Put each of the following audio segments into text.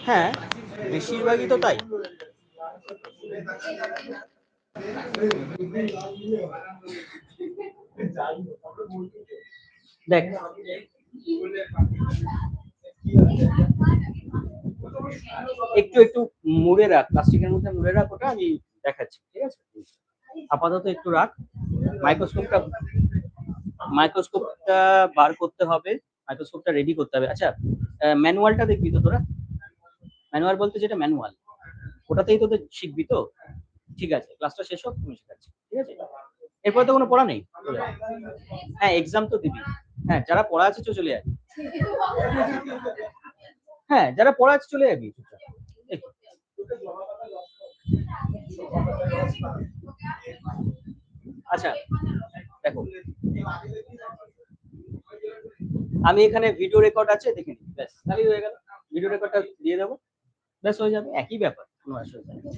হ্যাঁ, বেশিরভাগই তো তাই। দেখ, একটু একটু মুড়ে রাখ, প্লাস্টিকের মধ্যে মুড়ে রাখ, ওটা আমি দেখাচ্ছি, ঠিক আছে? আপাতত একটু রাখ। মাইক্রোস্কোপটা মাইক্রোস্কোপটা বার করতে হবে, মাইক্রোস্কোপটা রেডি করতে হবে। আচ্ছা, ম্যানুয়ালটা দেখবি তো তোরা? ম্যানুয়াল বলতে যেটা ম্যানুয়াল, ওটাতেই তোদের শিখবি তো? ঠিক আছে, ক্লাসটা শেষ হোক, তুমি শেখাচ্ছি, ঠিক আছে? এরপরে তো কোনো পড়া নেই। হ্যাঁ, এক্সাম তো দিবি। হ্যাঁ, যারা পড়া আছে তো চলে যাবি। হ্যাঁ, যারা পড়া আছে চলে যাবি। আচ্ছা দেখো, আমি এখানে ভিডিও রেকর্ড আছে, দেখে নিই, ব্যাস তাহলেই হয়ে গেল। ভিডিও রেকর্ডটা দিয়ে দেবো, ব্যাস হয়ে যাবে, একই ব্যাপার, কোনো অসুবিধা নেই।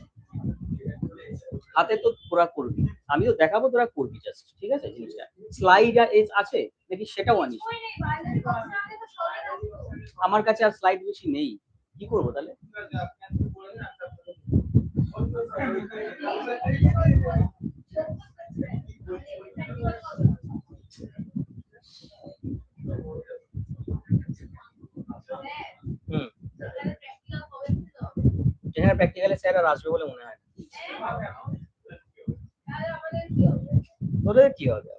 হাতে তো তোরা করবি, আমিও দেখাবো, তোরা করবি জাস্ট, ঠিক আছে? জিনিসটা স্লাইড আছে দেখি, সেটাও আনিস। আমার কাছে আর স্লাইড বেশি নেই, কি করবো তাহলে? এখানে প্র্যাকটিক্যালে স্যার আর আসবে বলে মনে হয়। তোদের কি হবে?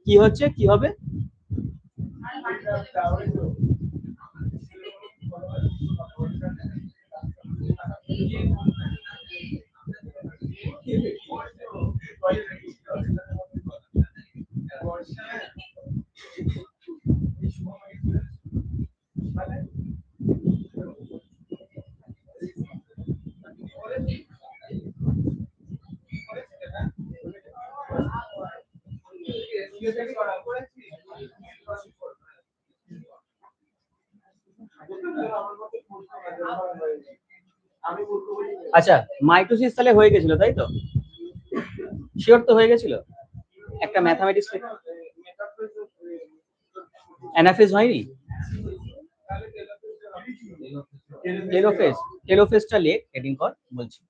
কি হচ্ছে, কি হবে? আচ্ছা, মাইটোসিস তাহলে হয়ে গেছিল, তাই তো? শিওর তো হয়ে গেছিল? একটা ম্যাথমেটিক্স অ্যানাফেজ হয়নি? টেলোফেজ, টেলোফেজটা লেখ, হেডিং কর, বলছি।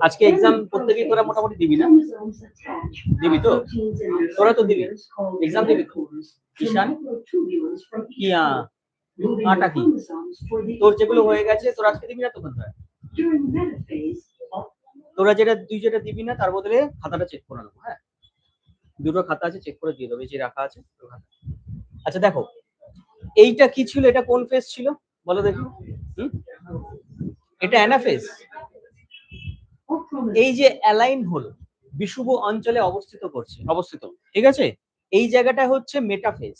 আজকে এক্সাম প্রত্যেকেই তোরা মোটামুটি দিবি না? দিবি তো? তোরা তো দিবি, এক্সাম দিবি তো? ঈশান কি আটা কি তোর যেগুলো হয়ে গেছে, তোর আজকে দিবি না তো? কোথায় তোরা তুই যেটা দিবি না, তার বদলে খাতাটা চেক করে নেবো। হ্যাঁ, দুটো খাতা আছে, চেক করে দিয়ে দেবো, যে রাখা আছে। আচ্ছা দেখো, এইটা কি ছিল? এটা কোন ফেজ ছিল বলো দেখি? এটা অ্যানাফেজ। এই যে অ্যালাইন হলো, বিষুব অঞ্চলে অবস্থিত, ঠিক আছে? এই জায়গাটা হচ্ছে মেটাফেজ।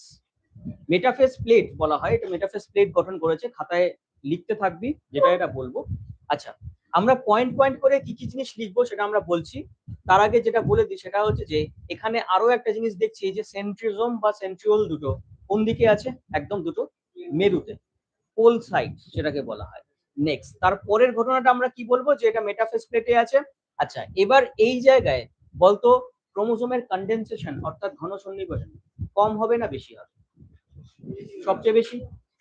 মেটাফেজ প্লেট বলা হয়, এটা মেটাফেজ প্লেট গঠন করেছে। খাতায় লিখতে থাকবি যেটা এটা বলবো। আচ্ছা, আমরা পয়েন্ট পয়েন্ট করে কি কি জিনিস লিখবো সেটা আমরা বলছি। তার আগে যেটা বলে দিই সেটা হচ্ছে যে এখানে আরো একটা জিনিস দেখছি, যে সেন্ট্রিজম বা সেন্ট্রিওল দুটো কোন দিকে আছে? একদম দুটো মেরুতে, পোল সাইড সেটাকে বলা হয়। নেক্সট, তারপরের ঘটনাটা আমরা কি বলবো? যে এটা মেটাফেজ প্লেটে আছে। আচ্ছা, এবার এই জায়গায় বলতো ক্রোমোজোমের কনডেনসেশন অর্থাৎ ঘন সন্নিবেশন কম হবে না বেশি হবে? সবচেয়ে বেশি।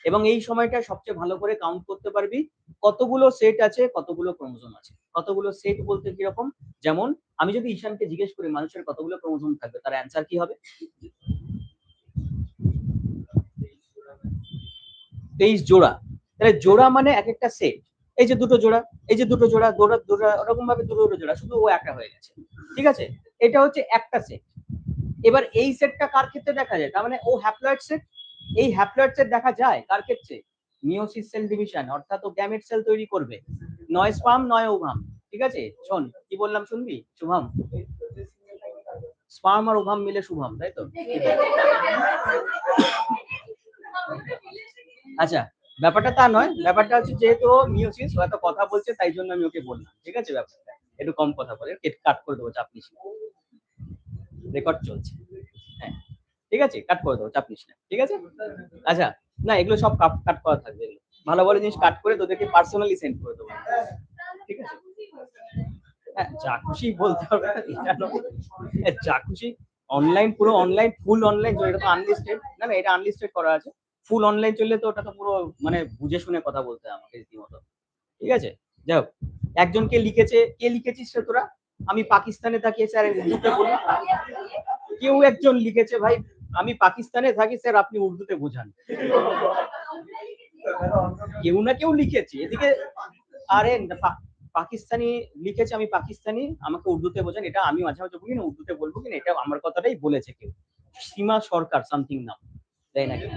এবং এই সময়টা সবচেয়ে ভালো করে কাউন্ট করতে পারবি কতগুলো সেট আছে, কতগুলো ক্রোমোজোম আছে। কতগুলো সেট বলতে কিরকম? যেমন আমি যদি ঈশানকে জিজ্ঞেস করি মানুষের কতগুলো ক্রোমোজোম থাকবে, তার অ্যান্সার কি হবে? 23 জোড়া। তাহলে জোড়া মানে এক একটা সেট। এই যে দুটো জোড়া, এই যে দুটো জোড়া, ওরকম ভাবে দুটো জোড়া, শুধু ও একা হয়ে গেছে, ঠিক আছে? এটা হচ্ছে একটা সেট। এবার এই সেটটা কার ক্ষেত্রে দেখা যায়? তার মানে ও হ্যাপ্লয়েড সেট। এই হ্যাপ্লয়েড সেট দেখা যায় কার ক্ষেত্রে? মিওসিস সেল ডিভিশন, অর্থাৎ ও গ্যামেট সেল তৈরি করবে, নয় স্পার্ম নয় ওভাম। ঠিক আছে, শোন কি বললাম, শুনবি শুভম? স্পার্ম আর ওভাম মিলে শুভম, তাই তো? আচ্ছা, ব্যাপারটা তা নয়, ব্যাপারটা হচ্ছে যেহেতু মিওসিস হয়তো কথা বলছে, তাই জন্য আমি ওকে বললাম, ঠিক আছে? ব্যাপারটা একটু কম কথা বলে কাট করে দেবো, চাপ নিস। রেকর্ড চলছে। হ্যাঁ, ঠিক আছে, কাট করে দেবো, চাপ নিস না, ঠিক আছে। আচ্ছা, না এগুলো সব কাট করা থাকবে, এগুলো ভালো ভালো জিনিস কাট করে তোদেরকে পার্সোনালি সেন্ড করে দেবো, ঠিক আছে। হ্যাঁ, যা খুশি বলতে হবে এটা নয়। যা খুশি অনলাইন, পুরো অনলাইন, ফুল অনলাইন, এটা তো আনলিস্টেড না, না এটা আনলিস্টেড করা আছে। ফুল অনলাইন চললে তো ওটা তো পুরো মানে বুঝে শুনে কথা বলতে হয় আমাকে রীতিমতো, ঠিক আছে। যাই হোক, একজনকে লিখেছে, কে লিখেছিস রে তোরা? আমি পাকিস্তানে থাকি স্যার, উর্দুতে বলি। কেউ একজন লিখেছে ভাই, আমি পাকিস্তানে থাকি স্যার, আপনি উর্দুতে বোঝান। কেউ না কেউ লিখেছে এদিকে। আরে পাকিস্তানি লিখেছে, আমি পাকিস্তানি, আমাকে উর্দুতে বোঝান। এটা আমি মাঝে মাঝে বলি না উর্দুতে বলবো কিনা, এটা আমার কথাটাই বলেছে কেউ, সীমা সরকার সামথিং নাম, তাই নাকি?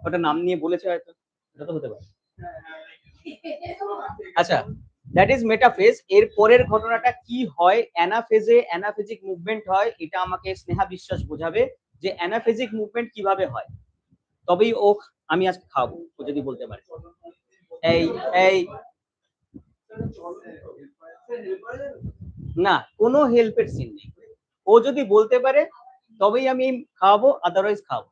ওটা নাম নিয়ে বলেছে হয়তো, এটা তো হতে পারে। আচ্ছা, দ্যাট ইজ মেটাফেজ। এর পরের ঘটনাটা কি হয়, অ্যানাফেজে অ্যানাফেজিক মুভমেন্ট হয়, এটা আমাকে স্নেহা বিশ্বাস বোঝাবে যে অ্যানাফেজিক মুভমেন্ট কিভাবে হয়। তবেই ও, আমি আজকে খাবো ও যদি বলতে পারে। এই এই না, কোনো হেল্পের সিন নেই। ও যদি বলতে পারে তবেই আমি খাওয়াবো, আদারওয়াইজ খাওয়াবো।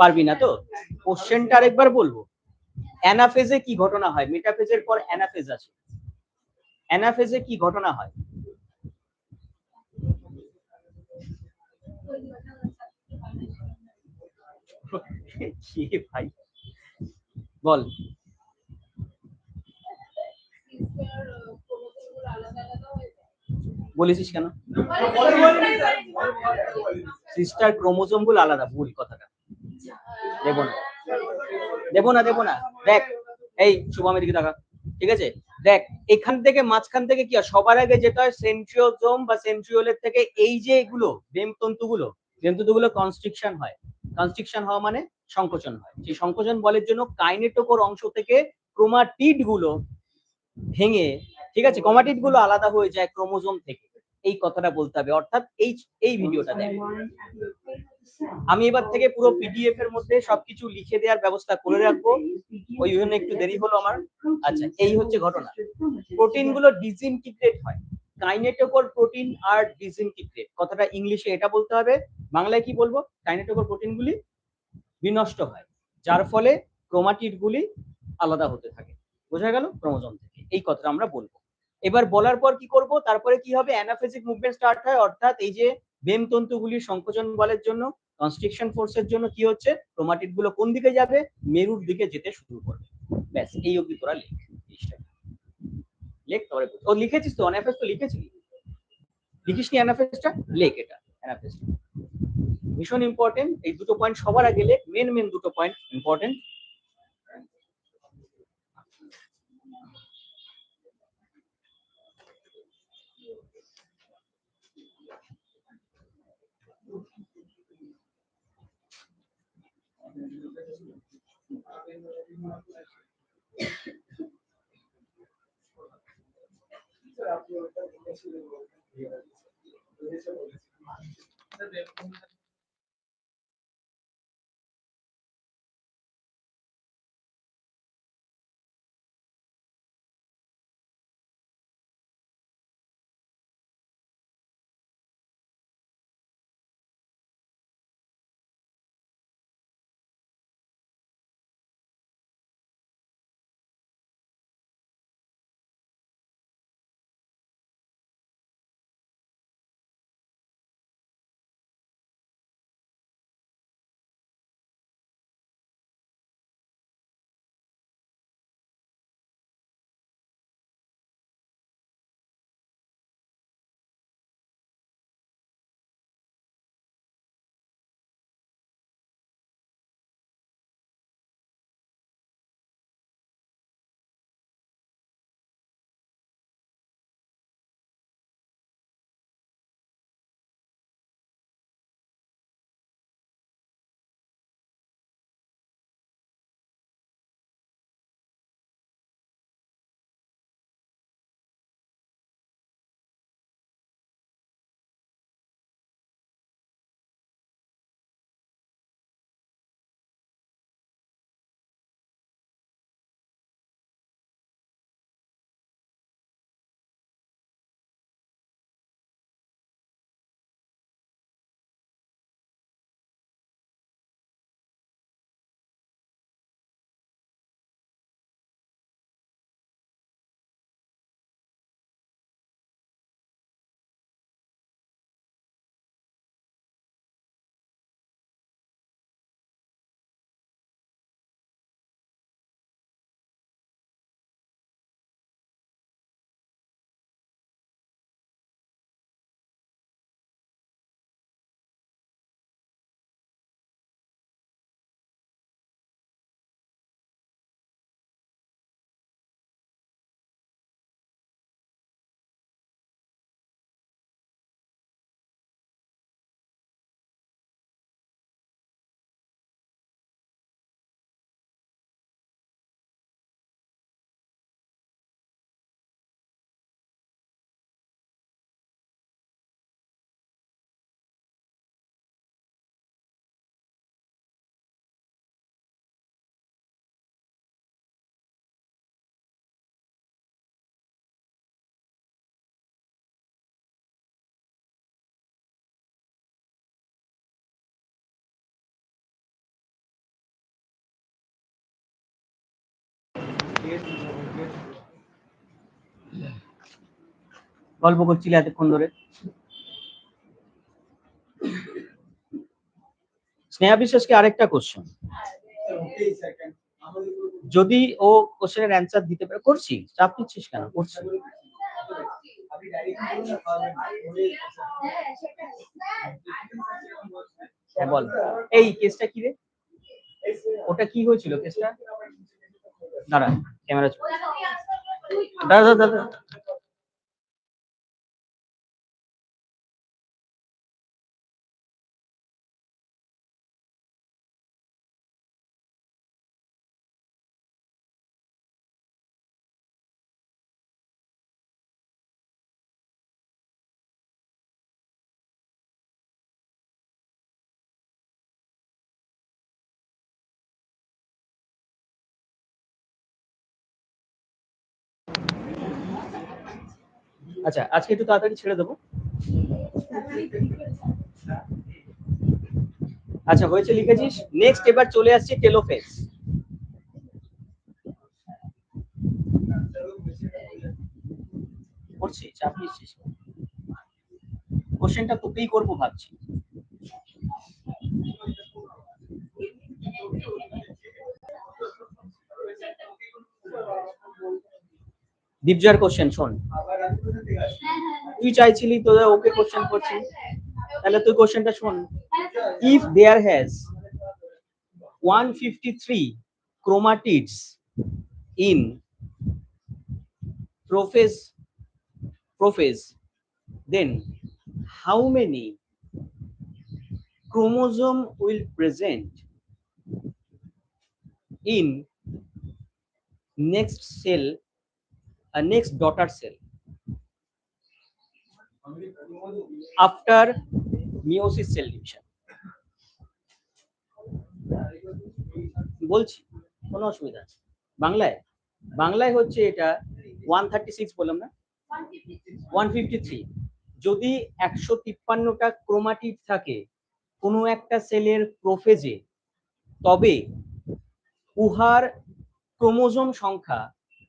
পারবি না তো? কোশ্চেনটা আরেকবার বলবো। অ্যানাফেজে কি ঘটনা হয়? মেটাফেজের পর অ্যানাফেজ আছে। অ্যানাফেজে কি ঘটনা হয়? কি ভাই, বল। বলেছিস কেন? সিস্টার ক্রোমোজোম গুলো আলাদা, ভুল কথাটা। দেবো না, দেবো না, দেবো না। দেখ, এই শুভমের দিকে দেখা, ঠিক আছে। দেখ, এখান থেকে মাঝখান থেকে কি হয়, সবার আগে যেটা হয় সেন্ট্রিওজোম বা সেন্ট্রিওলের থেকে এই যে এগুলো দেমতন্তুগুলো কনস্ট্রিকশন হয়। কনস্ট্রিকশন হওয়া মানে সংকোচন হয়। সেই সংকোচন বলের জন্য কাইনেটোকোর অংশ থেকে ক্রোমাটিড গুলো ভেঙে, ঠিক আছে, ক্রোমাটিড গুলো আলাদা হয়ে যায় ক্রোমোজোম থেকে। এই কথাটা বলতে হবে, অর্থাৎ এই এই ভিডিওটা দেখ। আমি এবার থেকে পুরো পিডিএফ এর মধ্যে সবকিছু লিখে দেওয়ার ব্যবস্থা করে রাখবো, ওই জন্য একটু দেরি হলো আমার। আচ্ছা, এই হচ্ছে ঘটনা। প্রোটিন গুলো ডিসইনটিগ্রেট হয়, কাইনেটোকোর প্রোটিন আর ডিসইনটিগ্রেট, কথাটা ইংলিশে এটা বলতে হবে, বাংলায় কি বলবো? কাইনেটোকোর প্রোটিন গুলি বিনষ্ট হয়, যার ফলে ক্রোমাটিড গুলি আলাদা হতে থাকে। বোঝা গেল? ক্রোমোজোম থেকে, এই কথাটা আমরা বলবো। এবার বলার পর কি করব, তারপরে কি হবে, অ্যানাফেজিক মুভমেন্ট স্টার্ট হয়, অর্থাৎ এই যে বেম তন্তুগুলির সংকোচন বলের জন্য, কনস্ট্রিকশন ফোর্সের জন্য কি হচ্ছে, ক্রোমাটিড গুলো কোন দিকে যাবে, মেরুর দিকে যেতে শুরু করবে। ব্যাস, এই অবধি তোরা লেখ, লেখ। তারপরে ও লিখেছিস তো, অ্যানাফেজ তো লিখেছিলি, লিখিসনি অ্যানাফেজটা? লেখ এটা, অ্যানাফেজটা ভীষণ ইম্পর্টেন্ট। এই দুটো পয়েন্ট সবার আগে লেখ, মেন দুটো পয়েন্ট ইম্পর্টেন্ট। গল্প করছিলে এতক্ষণ ধরে। স্নেহা বিশ্বাসকে আরেকটা কোশ্চেন, যদি ও কোশ্চেনের অ্যান্সার দিতে পারে, করছি চাপ নিচ্ছিস কেন, করছি। হ্যাঁ বল, এই কেসটা কি রে, ওটা কি হয়েছিল কেসটা? দাঁড়া, ক্যামেরা দাঁড়া দাঁড়া দাঁড়া। আচ্ছা আজকে একটু তাড়াতাড়ি ছেড়ে দেবো। আচ্ছা হয়েছে, লিখেছিস। নেক্সট এবার চলে আসছে টেলোফেজ। করছি, চাপ নিচ্ছিস। কোশ্চেনটা তোকেই করবো ভাবছি। দীপজয়ের কোশ্চেন শোন, তুই চাইছিলি তোদের ওকে কোশ্চেন করছি, তাহলে তুই কোশ্চেনটা শোন। If there has 153 chromatids in prophase, then how many chromosome will present in next cell, next daughter cell after meiosis cell division? বলছি, কোনো অসুবিধা আছে। বাংলায়, বাংলায় হচ্ছে এটা 136 বললাম না, 153। যদি 153টা ক্রোমাটিড থাকে কোনো একটা সেলের প্রোফেজে, তবে উহার ক্রোমোজোম সংখ্যা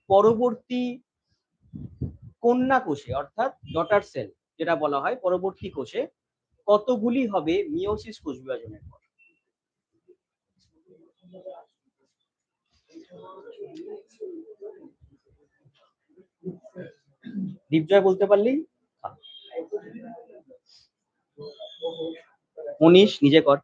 পরবর্তী কন্যা কোষে অর্থাৎ ডটার সেল যেটা বলা হয় পরবর্তী কোষে কতগুলি হবে মিওসিস কোষ বিভাজনের পর? দীপজয় বলতে পারলি। 19 নিজে কর।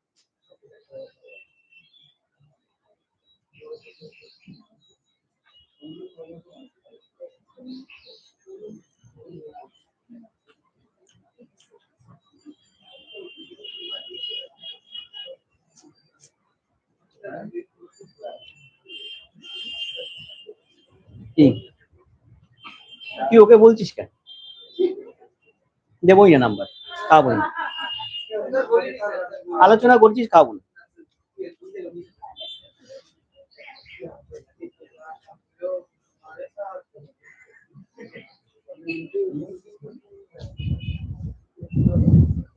কি ওকে বলছিস কেন? দেবই না নাম্বার, খাবো না। আলোচনা করছিস, খাবো না।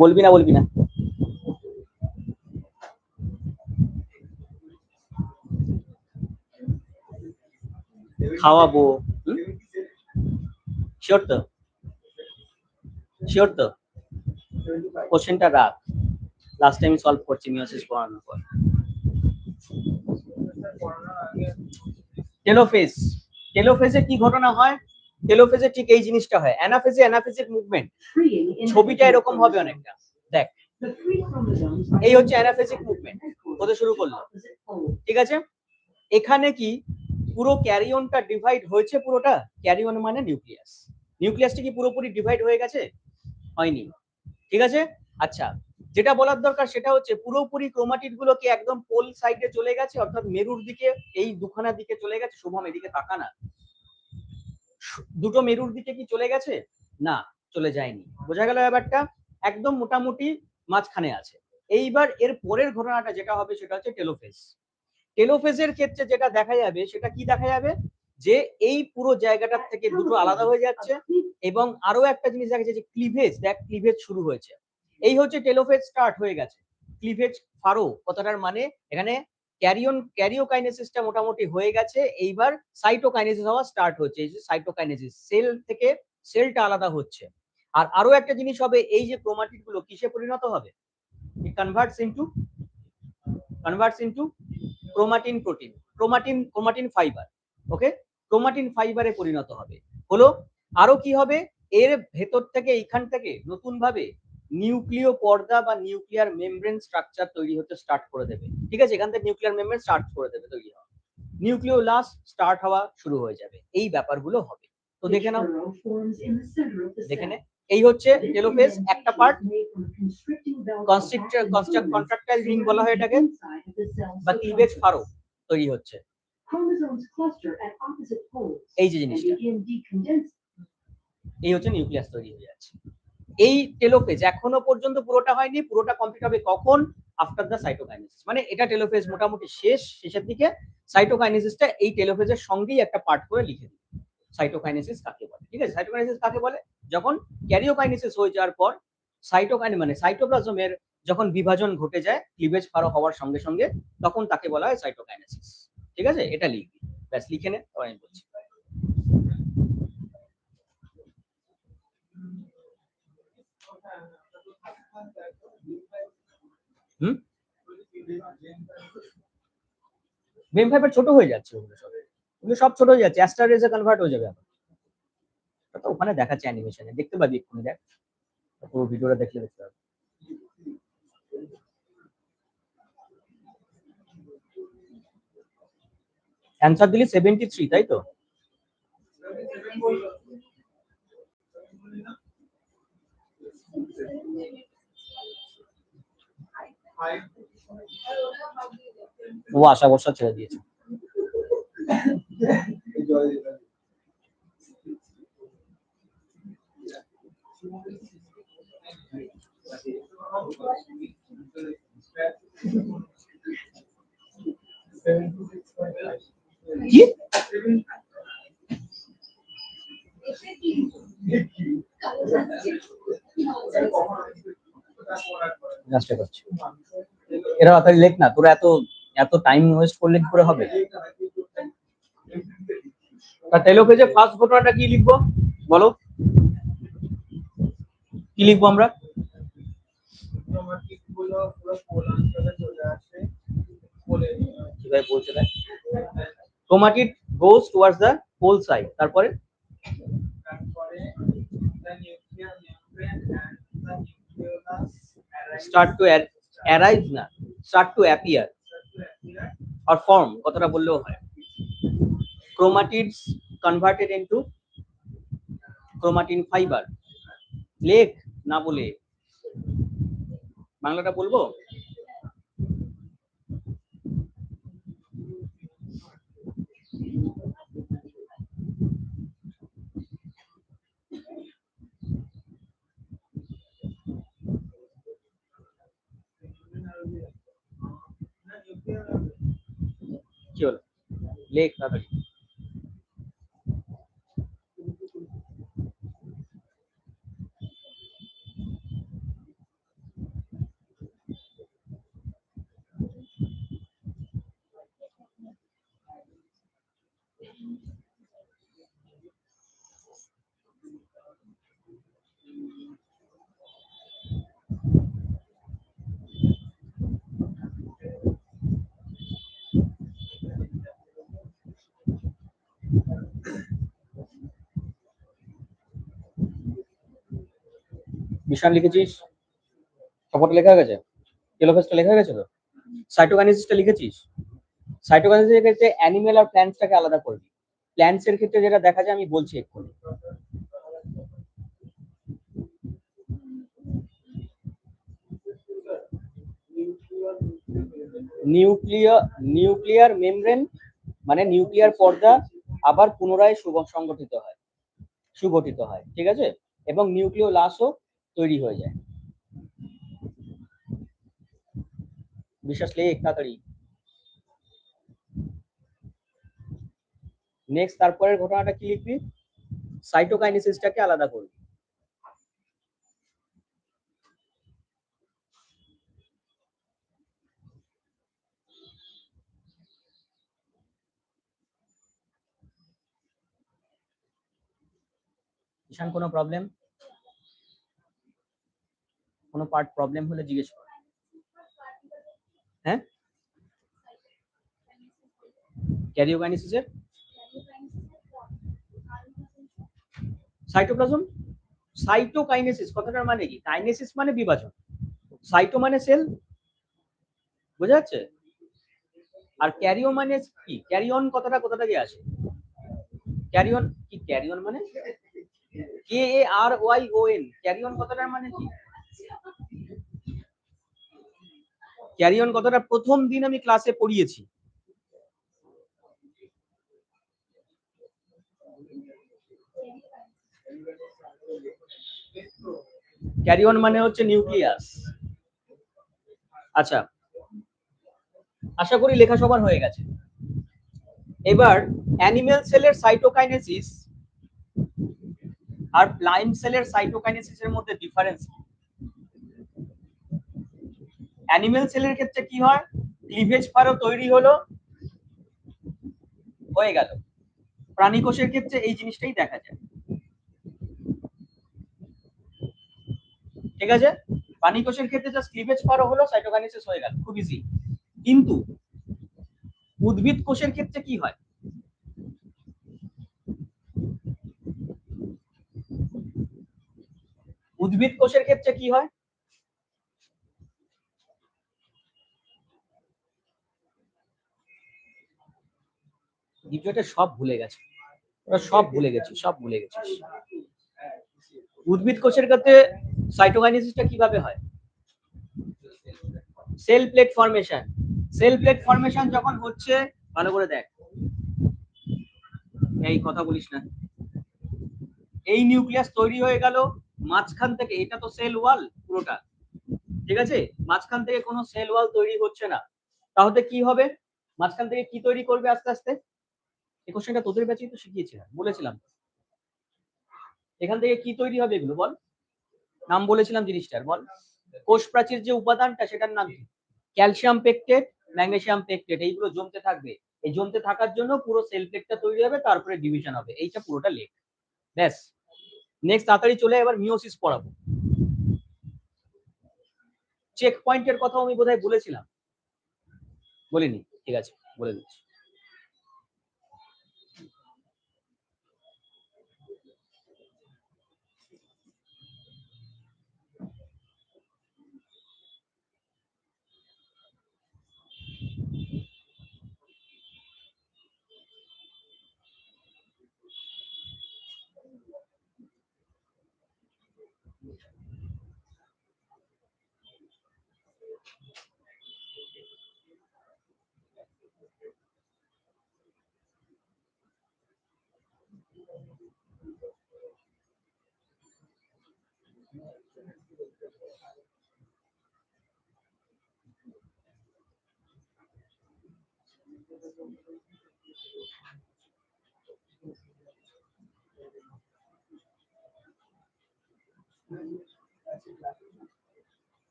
বলবি না, বলবি না। খাওয়াবো। শিওর তো? শিওর তো? কোশ্চেনটা রাখ, লাস্ট টাইম সলভ করছি মিওসিস পড়ানোর পর। টেলোফেজ, টেলোফেজে কি ঘটনা হয়? টেলোফেজে ঠিক এই জিনিসটা হয়, অ্যানাফেজে অ্যানাফেজিক মুভমেন্ট। ছবিটা এরকম হবে অনেকটা, দেখ এই হচ্ছে অ্যানাফেজিক মুভমেন্ট, হতে শুরু করলো, ঠিক আছে? এখানে কি পুরো ক্যারিয়নটা ডিভাইড হয়েছে? পুরোটা ক্যারিয়ন মানে নিউক্লিয়াস, নিউক্লিয়াসটা কি পুরোপুরি ডিভাইড হয়ে গেছে? হয়নি, ঠিক আছে? আচ্ছা, যেটা বলার দরকার সেটা হচ্ছে পুরোপুরি ক্রোমাটিড গুলো কি একদম পোল সাইডে চলে গেছে, অর্থাৎ মেরুর দিকে, এই দুখানা দিকে চলে গেছে? শুভম এদিকে তাকা না, দুটো মেরুর দিকে কি চলে গেছে? না, চলে যায়নি। বোঝা গেল ব্যাপারটা? একদম মোটামুটি মাঝখানে আছে। এইবার এর পরের ঘটনাটা যেটা হবে সেটা হচ্ছে টেলোফেজ। টেলোফেজের ক্ষেত্রে যেটা দেখা যাবে সেটা কি দেখা যাবে, যে এই পুরো জায়গাটার থেকে দুটো আলাদা হয়ে যাচ্ছে, এবং আরো একটা জিনিস দেখা যাচ্ছে যে ক্লিভেজ, দেখ ক্লিভেজ শুরু হয়েছে। এই হচ্ছে টেলোফেজ স্টার্ট হয়ে গেছে। ক্লিভেজ ফারো কথাটার মানে এখানে ক্যারিওকাইনেসিসটা মোটামুটি হয়ে গেছে, এইবার সাইটোকাইনেসিস হওয়া স্টার্ট হচ্ছে। এই যে সাইটোকাইনেসিস, সেল থেকে সেলটা আলাদা হচ্ছে। আর আরো একটা জিনিস হবে, এই যে ক্রোমাটিড গুলো কিসে পরিণত হবে, it converts into chromatin protein, chromatin fibre. Okay, chromatin ফাইবারে পরিণত হবে। হলো, আরো কি হবে, এর ভেতর থেকে এইখান থেকে নতুন ভাবে নিউক্লিয় পর্দা বা নিউক্লিয়ার মেমব্রেন স্ট্রাকচার তৈরি হতে স্টার্ট করে দেবে। ঠিক আছে, এখান থেকে নিউক্লিয়ার মেমব্রেন স্টার্ট করে দেবে তৈরি হওয়া, নিউক্লিওলাস স্টার্ট হওয়া শুরু হয়ে যাবে, এই ব্যাপারগুলো হবে। তো দেখে নাও, দেখে নে, এই হচ্ছে টেলোফেজ একটা পার্ট। কন্ট্রাক্টাইল রিং বলা হয় এটাকে, বা ক্লিভেজ ফারো তৈরি হচ্ছে। এই যে জিনিসটা, এই হচ্ছে নিউক্লিয়াস তৈরি হয়ে যাচ্ছে। এই টেলোফেজ এখনো পর্যন্ত পুরোটা হয়নি, পুরোটা কমপ্লিট হবে কখন, আফটার দ্য সাইটোকাইনেসিস। মানে এটা টেলোফেজ মোটামুটি শেষের দিকে। সাইটোকাইনেসিসটা এই টেলোফেজের সঙ্গেই একটা পার্ট করে লিখে দিই, সাইটোকাইনেসিস কাকে বলে। ঠিক আছে, সাইটোকাইনেসিস কাকে বলে, যখন ক্যারিওকাইনেসিস হয়ে যাওয়ার পর মানে সাইটোপ্লাজমের যখন বিভাজন ঘটে যায় ক্লিভেজ ফারো হওয়ার সঙ্গে সঙ্গে, তখন তাকে বলা হয় সাইটোকাইনেসিস। ঠিক আছে, এটা লিখবি, ব্যাস লিখে নে, আমি বলছি। বেম ফাইবার ছোট হয়ে যাচ্ছে, ওগুলো সব ছোট হয়ে যাচ্ছে, অ্যাস্টারেজে কনভার্ট হয়ে যাবে। তো ওখানে দেখাচ্ছে অ্যানিমেশনে, দেখতে পাবি এক্ষুনি, দেখ পুরো ভিডিওটা দেখলে দেখতে পাবি। অ্যান্সার দিলি 73, তাই তো? ও আশা ভরসা ছেড়ে দিয়েছে। কি এরা তাড়াতাড়ি লেখ না, তোরা এত এত টাইম ওয়েস্ট করলে কি করে হবে। তা টেলোফেজে ফার্স্ট ঘটনাটা কি লিখবো বলো, কি লিখবো আমরা? কিভাবে বলছে দেখ, chromatid goes towards the pole side, তারপরে start to arise না, start to appear or form, কথাটা বললেও হয়। chromatids converted into chromatin fiber। লেখ না বলে, বাংলাটা বলবো। কি হলো, লেখ তাড়াতাড়ি। বিশাল লিখেছিস, সবটা লেখা গেছে, টেলোফেজটা লেখা গেছে তো, সাইটোকাইনেসিসটা লিখেছিস। সাইটোকাইনেসিসের ক্ষেত্রে অ্যানিমেল আর প্ল্যান্টসটাকে আলাদা করবি। প্ল্যান্টস এর ক্ষেত্রে যেটা দেখা যায় আমি বলছি এক্ষুনি, নিউক্লিয়ার মেমব্রেন মানে নিউক্লিয়ার পর্দা আবার পুনরায় সুগঠিত হয়, ঠিক আছে, এবং নিউক্লিওলাসও তৈরি হয়ে যায়। বিশ্বাস লেখ তাড়াতাড়ি। নেক্সট তারপরের ঘটনাটা কি লিখবি, সাইটোকাইনেসিসটাকে আলাদা করবি। ঈশান কোনো প্রবলেম, কোনো পার্ট প্রবলেম হলে জিজ্ঞেস কর। হ্যাঁ, ক্যারিওকাইনেসিসের সাইটোপ্লাজম, সাইটোকাইনেসিস কথাটার মানে কি? কাইনেসিস মানে বিভাজন, সাইটো মানে সেল, বোঝা যাচ্ছে? আর ক্যারিও মানে কি? ক্যারিয়ন কথাটা কোথা থেকে আসে? ক্যারিয়ন কি? ক্যারিয়ন মানে KARYON, ক্যারিয়ন কথাটার মানে কি? ক্যারিয়ন কথাটা প্রথম দিন আমি ক্লাসে পড়িয়েছি। ক্যারিয়ন মানে হচ্ছে নিউক্লিয়াস। আচ্ছা, আশা করি লেখা সবার হয়ে গেছে। এবার অ্যানিমেল সেলের সাইটোকাইনেসিস আর প্লান্ট সেলের সাইটোকাইনেসিসের মধ্যে ডিফারেন্স কি? অ্যানিমেল সেলের ক্ষেত্রে কি হয়? ক্লিভেজ ফারও তৈরি হলো, হয়ে গেল। প্রাণী কোষের ক্ষেত্রে এই জিনিসটাই দেখা যায়, ঠিক আছে? প্রাণী কোষের ক্ষেত্রে জাস্ট ক্লিভেজ ফারও হলো, সাইটোকাইনেসিস হয়ে গেল, খুব ইজি। কিন্তু উদ্ভিদ কোষের ক্ষেত্রে কি হয়? উদ্ভিদ কোষের ক্ষেত্রে কি হয়? দ্বিতীয়টা সব ভুলে গেছে, ওরা সব ভুলে গেছি, সব ভুলে গেছিস। উদ্ভিদ কোষের ক্ষেত্রে সাইটোকাইনেসিসটা কিভাবে হয়? Sell plate formation. Sell plate formation যখন হচ্ছে, ভালো করে দেখ, এই কথা বলিস না, এই নিউক্লিয়াস তৈরি হয়ে গেল, মাঝখান থেকে, এটা তো সেল ওয়াল পুরোটা, ঠিক আছে? মাঝখান থেকে কোনো সেল ওয়াল তৈরি হচ্ছে না, তাহলে কি হবে? মাঝখান থেকে কি তৈরি করবে আস্তে আস্তে? এই কোশ্চেনটা তোদের ব্যাচেই তো শিখিয়েছিলাম, বলেছিলাম। এখান থেকে কি তৈরি হবে এগুলো বল, নাম বলেছিলাম জিনিসটার, বল। কোষ প্রাচীর যে উপাদানটা সেটার নাম কি? ক্যালসিয়াম পেকটেট, ম্যাগনেসিয়াম পেকটেট, এইগুলো জমতে থাকবে। এই জমতে থাকার জন্য পুরো সেল প্লেটটা তৈরি হবে, তারপরে ডিভিশন হবে, এইটা পুরোটা লেখ। ব্যাস, নেক্সট তাড়াতাড়ি চলে এবার মিওসিস পড়াবো। চেক পয়েন্টের কথা আমি বোধহয় বলেছিলাম, বলিনি? ঠিক আছে, বলে দিচ্ছি।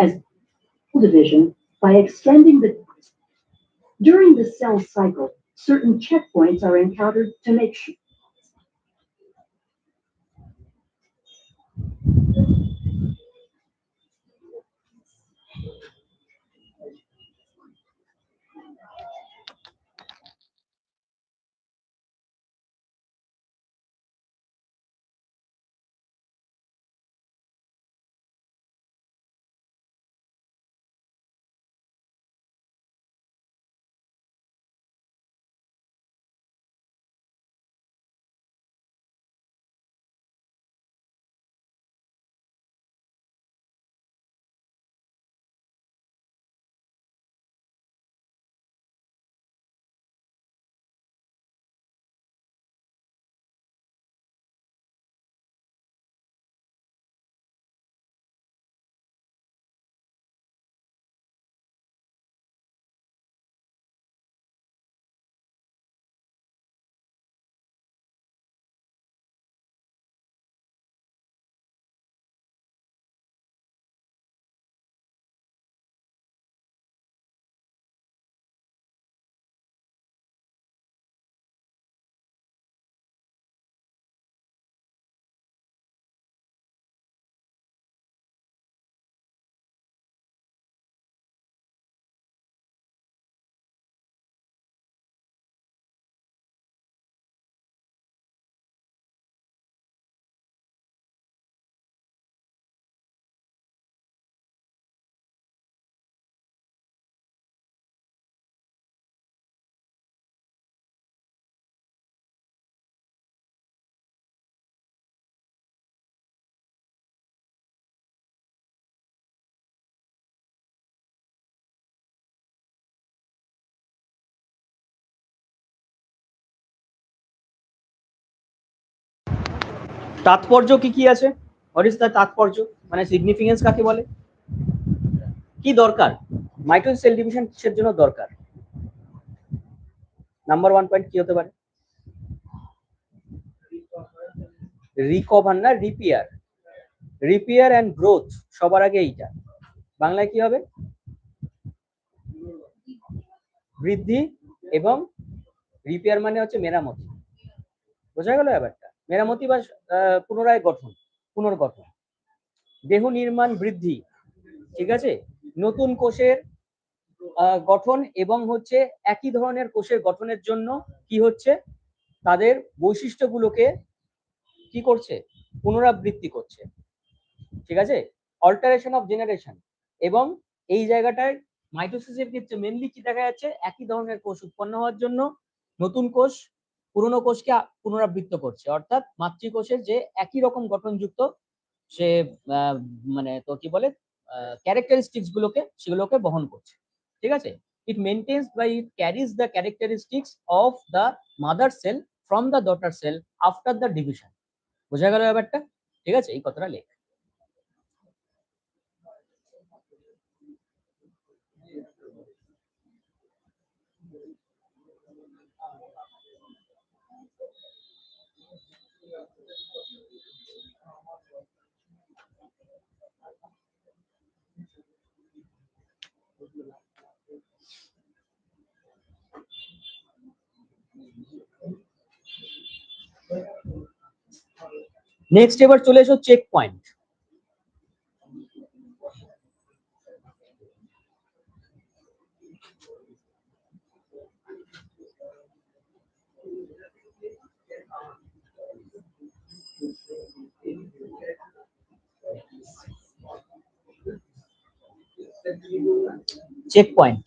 As division by extending during the cell cycle, certain checkpoints are encountered to make sure তাৎপর্য কি কি আছে? হোয়াট ইজ দ্য তাৎপর্য, মানে সিগনিফিকেন্স কাকে বলে? কি দরকার মাইটোসিস সেল ডিভিশন কিসের জন্য দরকার? নাম্বার 1 পয়েন্ট কি হতে পারে? রিকভার না রিপেয়ার, রিপেয়ার এন্ড গ্রোথ, সবার আগে এইটা। বাংলায় কি হবে? বৃদ্ধি এবং রিপেয়ার মানে হচ্ছে মেরামতি। বোঝা গেল ব্যাপারটা? মেরামতি বা পুনরায় গঠন, পুনর্গঠন। দেহ নির্মাণ, বৃদ্ধি, ঠিক আছে, নতুন কোষের গঠন এবং হচ্ছে একই ধরনের কোষের গঠনের জন্য কি হচ্ছে, তাদের বৈশিষ্ট্যগুলোকে কি করছে, পুনরাবৃত্তি করছে, ঠিক আছে, অল্টারেশন অফ জেনারেশন। এবং এই জায়গাটায় মাইটোসিসের ক্ষেত্রে মেনলি কি দেখা যাচ্ছে, একই ধরনের কোষ উৎপন্ন হওয়ার জন্য নতুন কোষ পুরনো কোষকে পুনরাবৃত্ত করছে, অর্থাৎ মাতৃকোষের যে একই রকম গঠনযুক্ত সে মানে তো কি বলে ক্যারেক্টারিস্টিক্স গুলোকে সেগুলোকে বহন করছে, ঠিক আছে। ইট মেনটেন্স বা it carries the characteristics of the mother cell from the daughter cell after the division. বোঝা গেল ব্যাপারটা? ঠিক আছে, এই কথাটা লেখ। নেক্সট এবার চলে এসো checkpoint. Checkpoint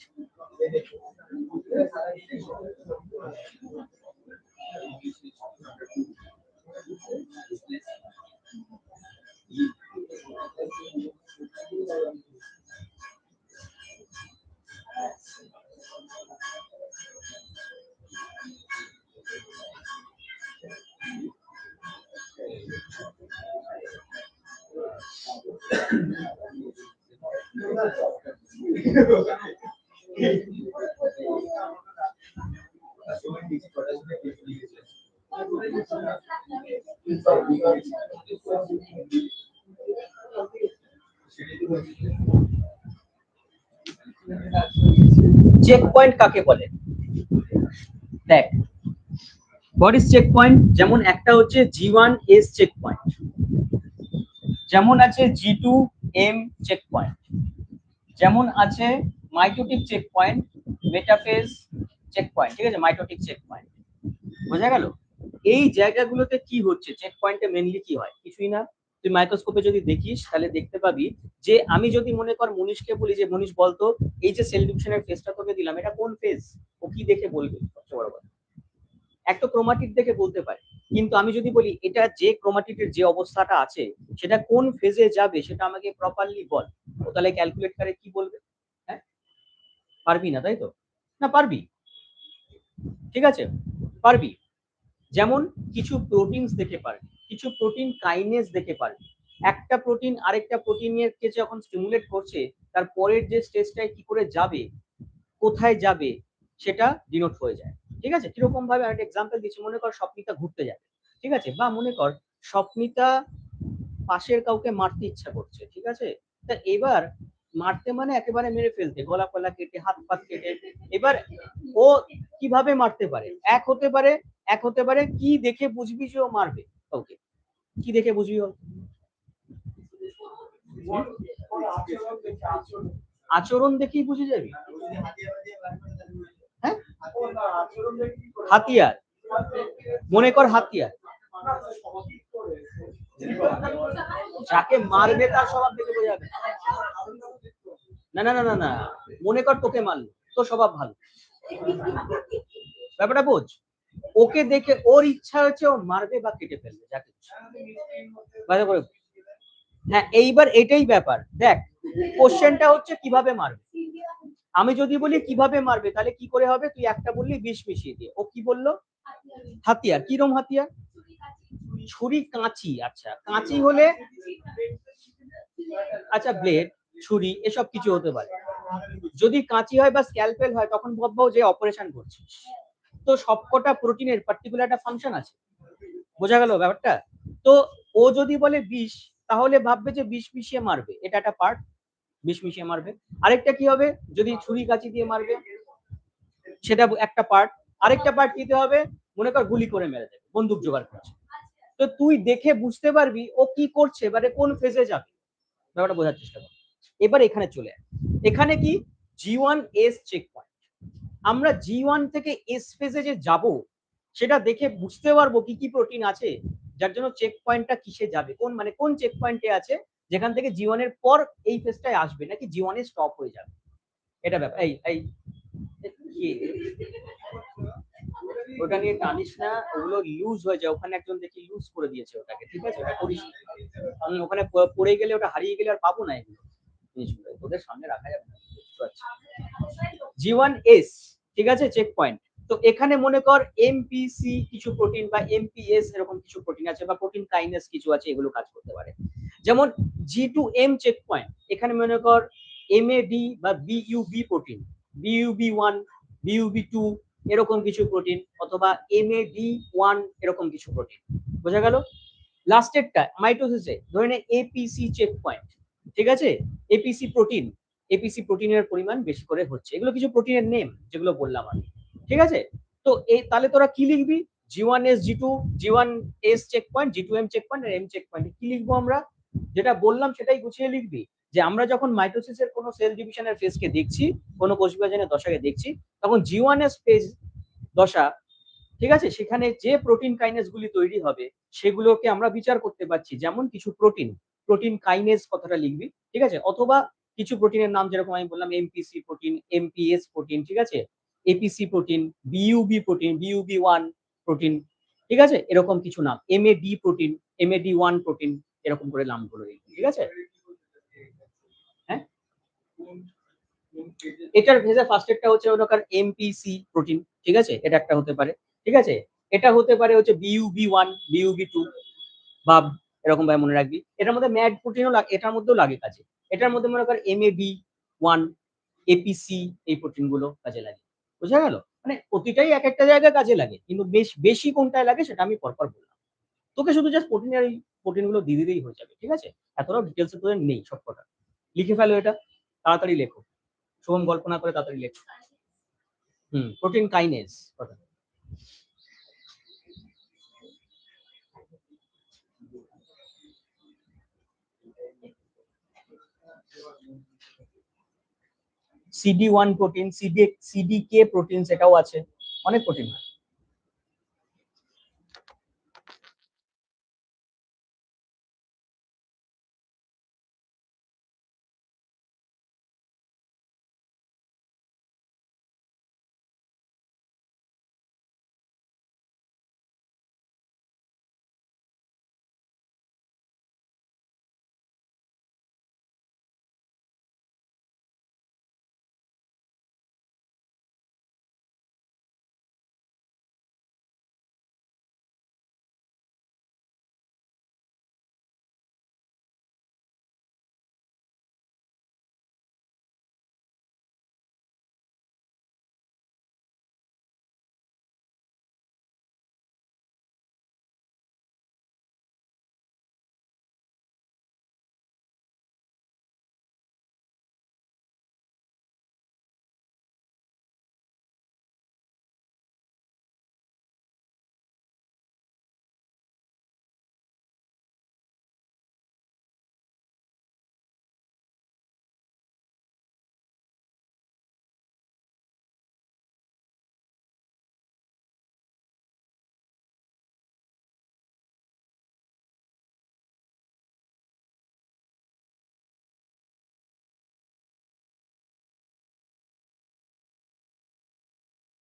checkpoint কাকে বলে? দেখ, হোয়াট ইজ চেক পয়েন্ট? যেমন একটা হচ্ছে G1S চেক পয়েন্ট, যেমন আছে G2M চেক পয়েন্ট, যেমন আছে mitotic checkpoint, metaphase checkpoint, ঠিক আছে, মাইটোটিক চেক পয়েন্ট। বোঝা গেল? এই জায়গাগুলোতে কি হচ্ছে, চেক পয়েন্টে মেনলি কি হয়? কিছুই না, তুই মাইক্রোস্কোপে যদি দেখিস তাহলে দেখতে পাবি যে আমি যদি মনে কর মনীষকে বলি যে মনীষ বলতো এই যে সেল ডিভিশনের ফেজটা তোকে দিলাম এটা কোন ফেজ, ও কি দেখে বলবে? সবচেয়ে বড় কথা একটা ক্রোমাটিড দেখে বলতে পারে, কিন্তু আমি যদি বলি এটা যে ক্রোমাটিডের যে অবস্থাটা আছে সেটা কোন ফেজে যাবে সেটা আমাকে প্রপারলি বল, ও তাহলে ক্যালকুলেট করে কি বলবে? হ্যাঁ, পারবি না তাই তো? না পারবি, ঠিক আছে, পারবি। যেমন কিছু প্রোটিনস দেখে পারবি, কিছু প্রোটিন কাইনেজ দেখে পারবি। একটা প্রোটিন আরেকটা প্রোটিনের কে যখন স্টিমুলেট করছে তার পরের যে স্টেজটায় কি করে যাবে, কোথায় যাবে, সেটা ডিনোট হয়ে যায়, ঠিক আছে। কিরকম ভাবে আমি একটা এক্সাম্পল দিচ্ছি, মনে কর স্বপ্নিতা ঘুরতে যাবে, ঠিক আছে, বা মনে কর স্বপ্নিতা পাশের কাউকে মারতে ইচ্ছা করছে, ঠিক আছে, তা এবার মারতে মানে একেবারে মেরে ফেলতে, গলা ফলা কেটে হাত পাত কেটে, এবার ও কিভাবে মারতে পারে? এক হতে পারে কি দেখে বুঝবি যে ও মারবে কাউকে? কি দেখে বুঝবি? আচরণ দেখেই বুঝে যাবি? হ্যাঁ, হাতিয়ার, মনে কর হাতিয়ার, যাকে মারবে তার স্বভাব দেখে বোঝা যাবে? না না না না না, মনে কর তোকে মারলো, তোর স্বভাব ভালো, ব্যাপারটা বোঝ, ওকে দেখে ওর ইচ্ছা হচ্ছে ও মারবে বা কেটে ফেলবে যাকে। হ্যাঁ, এইবার এটাই ব্যাপার। দেখ, কোশ্চেনটা হচ্ছে কিভাবে মারবে। আমি যদি বলি কিভাবে মারবে তাহলে কি করে হবে? তুই একটা বললি বিষ মিশিয়ে দিয়ে, ও কি বললো? হাতিয়ার। কিরম হাতিয়ার? ছুরি কাঁচি, আচ্ছা কাঁচি হলে আচ্ছা ব্লেড ছুরি এসব কিছু হতে পারে। যদি কাঁচি হয় বা স্ক্যালপেল হয় তখন ভাববো যে অপারেশন করছিস। তো সবকটা প্রোটিনের পার্টিকুলার একটা ফাংশন আছে, বোঝা গেল ব্যাপারটা? তো ও যদি বলে বিষ তাহলে ভাববে যে বিষ মিশিয়ে মারবে, এটা একটা পার্ট, বিষ মিশিয়ে মারবে। আরেকটা কি হবে, যদি ছুরি কাঁচি দিয়ে মারবে সেটা একটা পার্ট। আরেকটা পার্ট কি হবে, মনে কর গুলি করে মেরে দেবে, বন্দুক জোগাড় করছে। তো তুই দেখে বুঝতে পারবি ও কি করছে, এবারে কোন ফেজে যাবে, ব্যাপারটা বোঝার চেষ্টা কর। এবার এখানে চলে আয়, এখানে কি G1S চেক পয়েন্ট। আমরা G1 থেকে এস ফেজে যে যাব সেটা দেখে বুঝতে পারবো কি কি প্রোটিন আছে, যার জন্য চেক পয়েন্টটা কিসে যাবে, কোন মানে কোন চেক পয়েন্টে আছে যেখান থেকে G1 এর পর এই ফেজটায় আসবে নাকি G1 এ স্টপ হয়ে যাবে, এটা ব্যাপার। এই এই ওটা নিয়ে টানিস না, ওগুলো লুজ হয়ে যায়, ওখানে একজন দেখি লুজ করে দিয়েছে ওটাকে, ঠিক আছে ওটা করিস না। কারণ ওখানে পড়ে গেলে ওটা হারিয়ে গেলে আর পাবো না এগুলো জিনিসগুলো, ওদের সামনে রাখা যাবে না। G1S ঠিক আছে চেক পয়েন্ট। তো এখানে মনে কর এমপিসি কিছু প্রোটিন বা এমপিএস এরকম কিছু প্রোটিন আছে বা প্রোটিন কাইনেস কিছু আছে, এগুলো কাজ করতে পারে। যেমন G2M চেক পয়েন্ট, এখানে মনে কর এমএডি বা বিইউবি প্রোটিন, বিইউবি1 বিইউবি2 এরকম কিছু প্রোটিন, অথবা এমএডি1 এরকম কিছু প্রোটিন, বোঝা গেল? লাস্টেরটা মাইটোসিসে ধরে নে এপিসি চেক পয়েন্ট, ঠিক আছে, এপিসি প্রোটিন, এপিসি প্রোটিনের পরিমাণ বেশি করে হচ্ছে, এগুলো কিছু প্রোটিনের নেম যেগুলো বললাম আমি, ঠিক আছে। তো এই তাহলে তোরা কি লিখবি, G1S G2 G1S checkpoint, G2M checkpoint আর M চেক পয়েন্ট, কি লিখবো আমরা, যেটা বললাম সেটাই গুছিয়ে লিখবি। যে আমরা যখন মাইটোসিসের কোনো সেল ডিভিশনের ফেজকে দেখছি, কোনো কোষ বিভাজনের দশাকে দেখছি, তখন G1S ফেজ দশা, ঠিক আছে, সেখানে যে প্রোটিন কাইনেস গুলি তৈরি হবে সেগুলোকে আমরা বিচার করতে পারছি, যেমন কিছু প্রোটিন, প্রোটিন কাইনেস কথাটা লিখবি, ঠিক আছে, অথবা কিছু প্রোটিনের নাম যেরকম আমি বললাম এমপিসি প্রোটিন, এমপিএস প্রোটিন, ঠিক আছে, এপিসি প্রোটিন, বিইউবি প্রোটিন, বিইউবি1 প্রোটিন, ঠিক আছে, এরকম কিছু নাম, এমএডি প্রোটিন, এমএডি1 প্রোটিন, এরকম করে নামগুলো লিখবি, ঠিক আছে। হ্যাঁ, এটার ভেজে ফার্স্টেরটা হচ্ছে ওটার এমপিসি প্রোটিন, ঠিক আছে, এটা একটা হতে পারে, ঠিক আছে। এটা হতে পারে হচ্ছে বিইউবি1 বিইউবি2 বা এরকম ভাবে মনে রাখবি। এটার মধ্যে ম্যাড প্রোটিনও এটার মধ্যেও লাগে কাজে, এটার মধ্যে মনে কর এমএবি1 এপিসি এই প্রোটিন গুলো কাজে লাগে, বোঝা গেল? মানে প্রতিটাই এক একটা জায়গায় কাজে লাগে, কিন্তু বেশি কোনটায় লাগে সেটা আমি পরপর বললাম। তোকে শুধু জাস্ট প্রোটিনের এই প্রোটিন গুলো দিয়ে দিলেই হয়ে যাবে, ঠিক আছে, এতটাও ডিটেলস তোদের নেই, সব কটা লিখে ফেলো, এটা তাড়াতাড়ি লেখো, শুভম গল্প না করে তাড়াতাড়ি লেখো। প্রোটিন কাইনেজ কথা, CD1 প্রোটিন, সিডিকে প্রোটিন, সেটাও আছে, অনেক প্রোটিন।